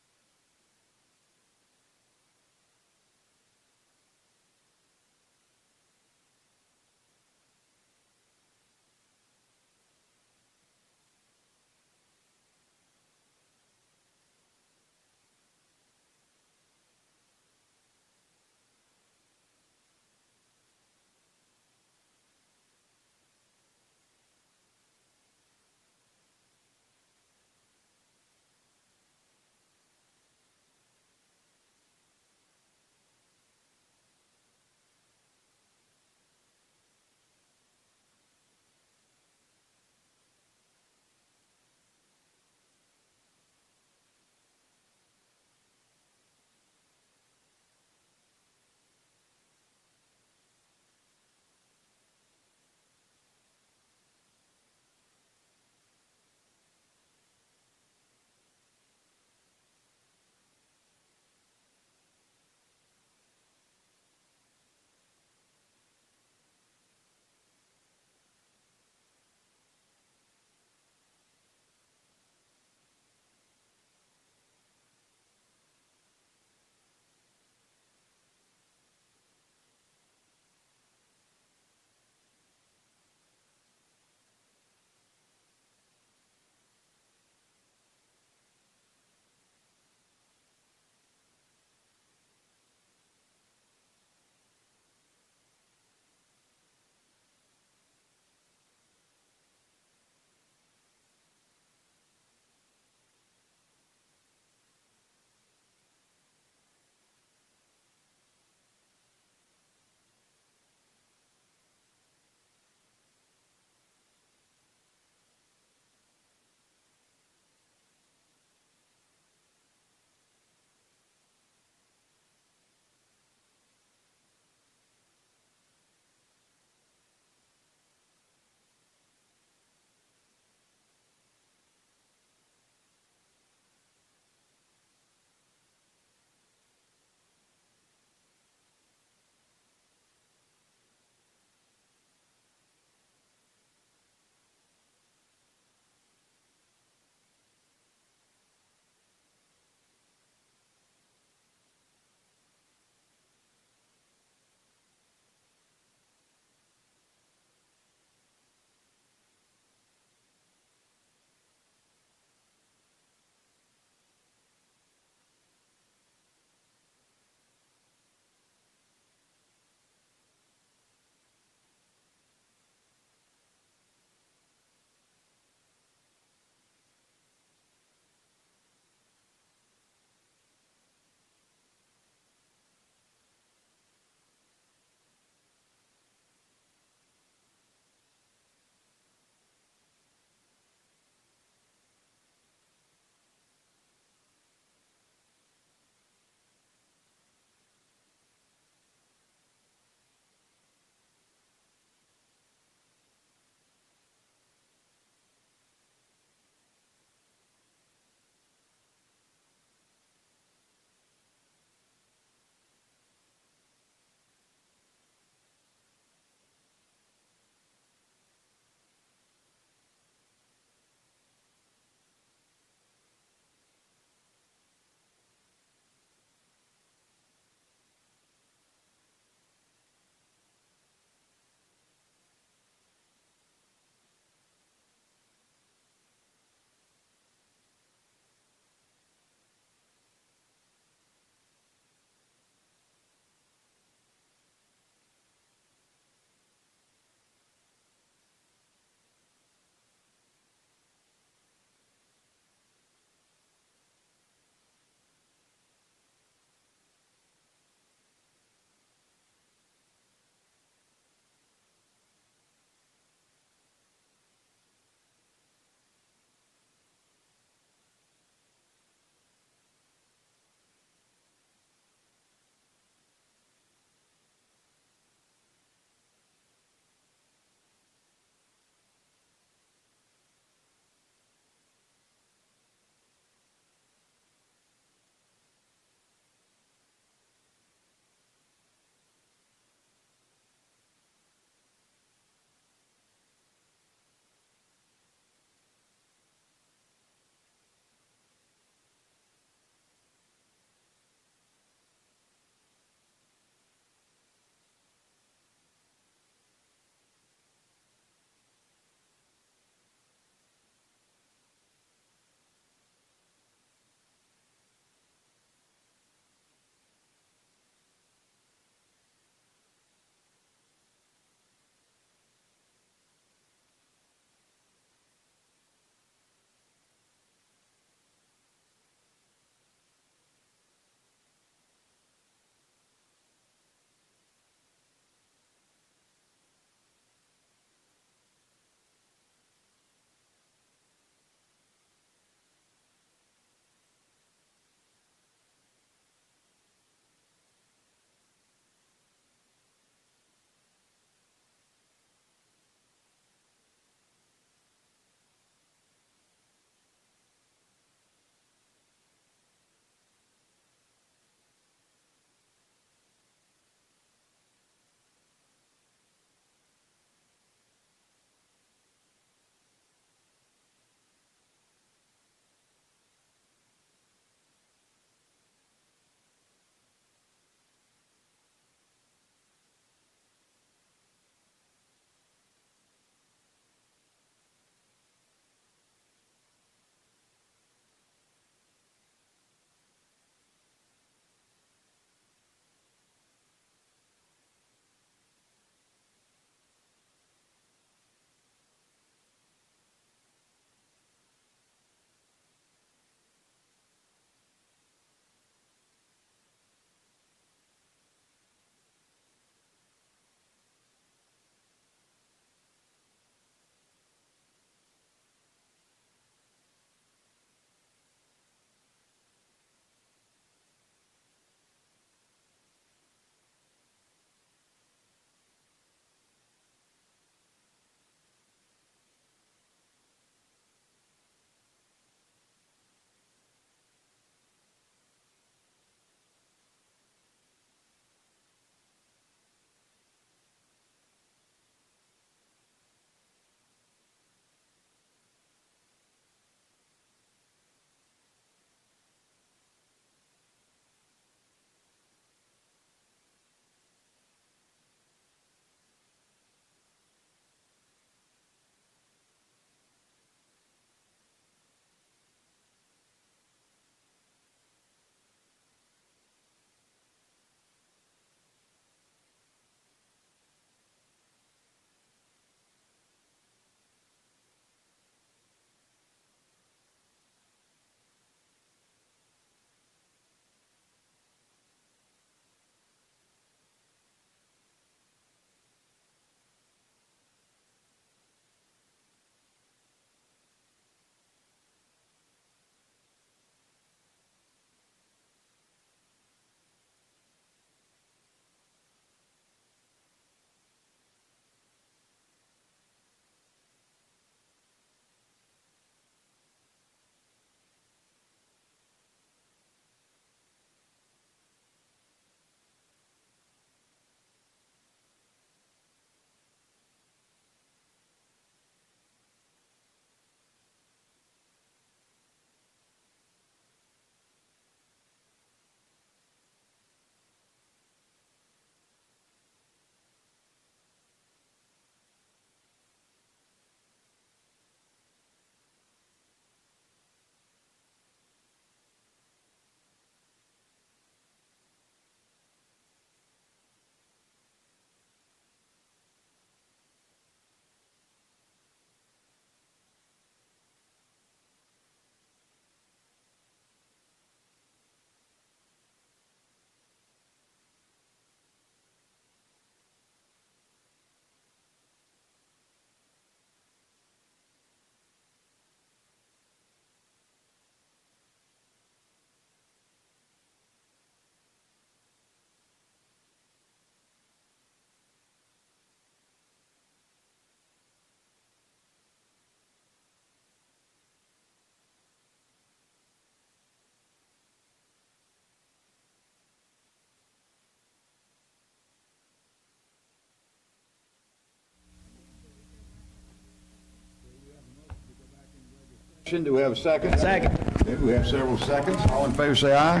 Do we have a second?
Second.
Okay, we have several seconds. All in favor, say aye.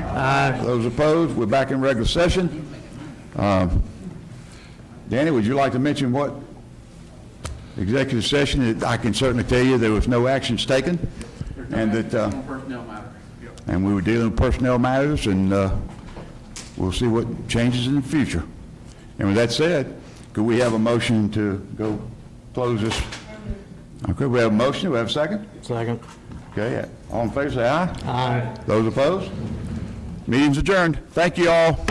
Aye.
Those opposed, we're back in regular session. Danny, would you like to mention what executive session? I can certainly tell you there was no actions taken, and that, and we were dealing with personnel matters, and we'll see what changes in the future. And with that said, could we have a motion to go close this? Okay, we have a motion. Do we have a second?
Second.
Okay, all in favor, say aye.
Aye.
Those opposed? Meeting's adjourned. Thank you all.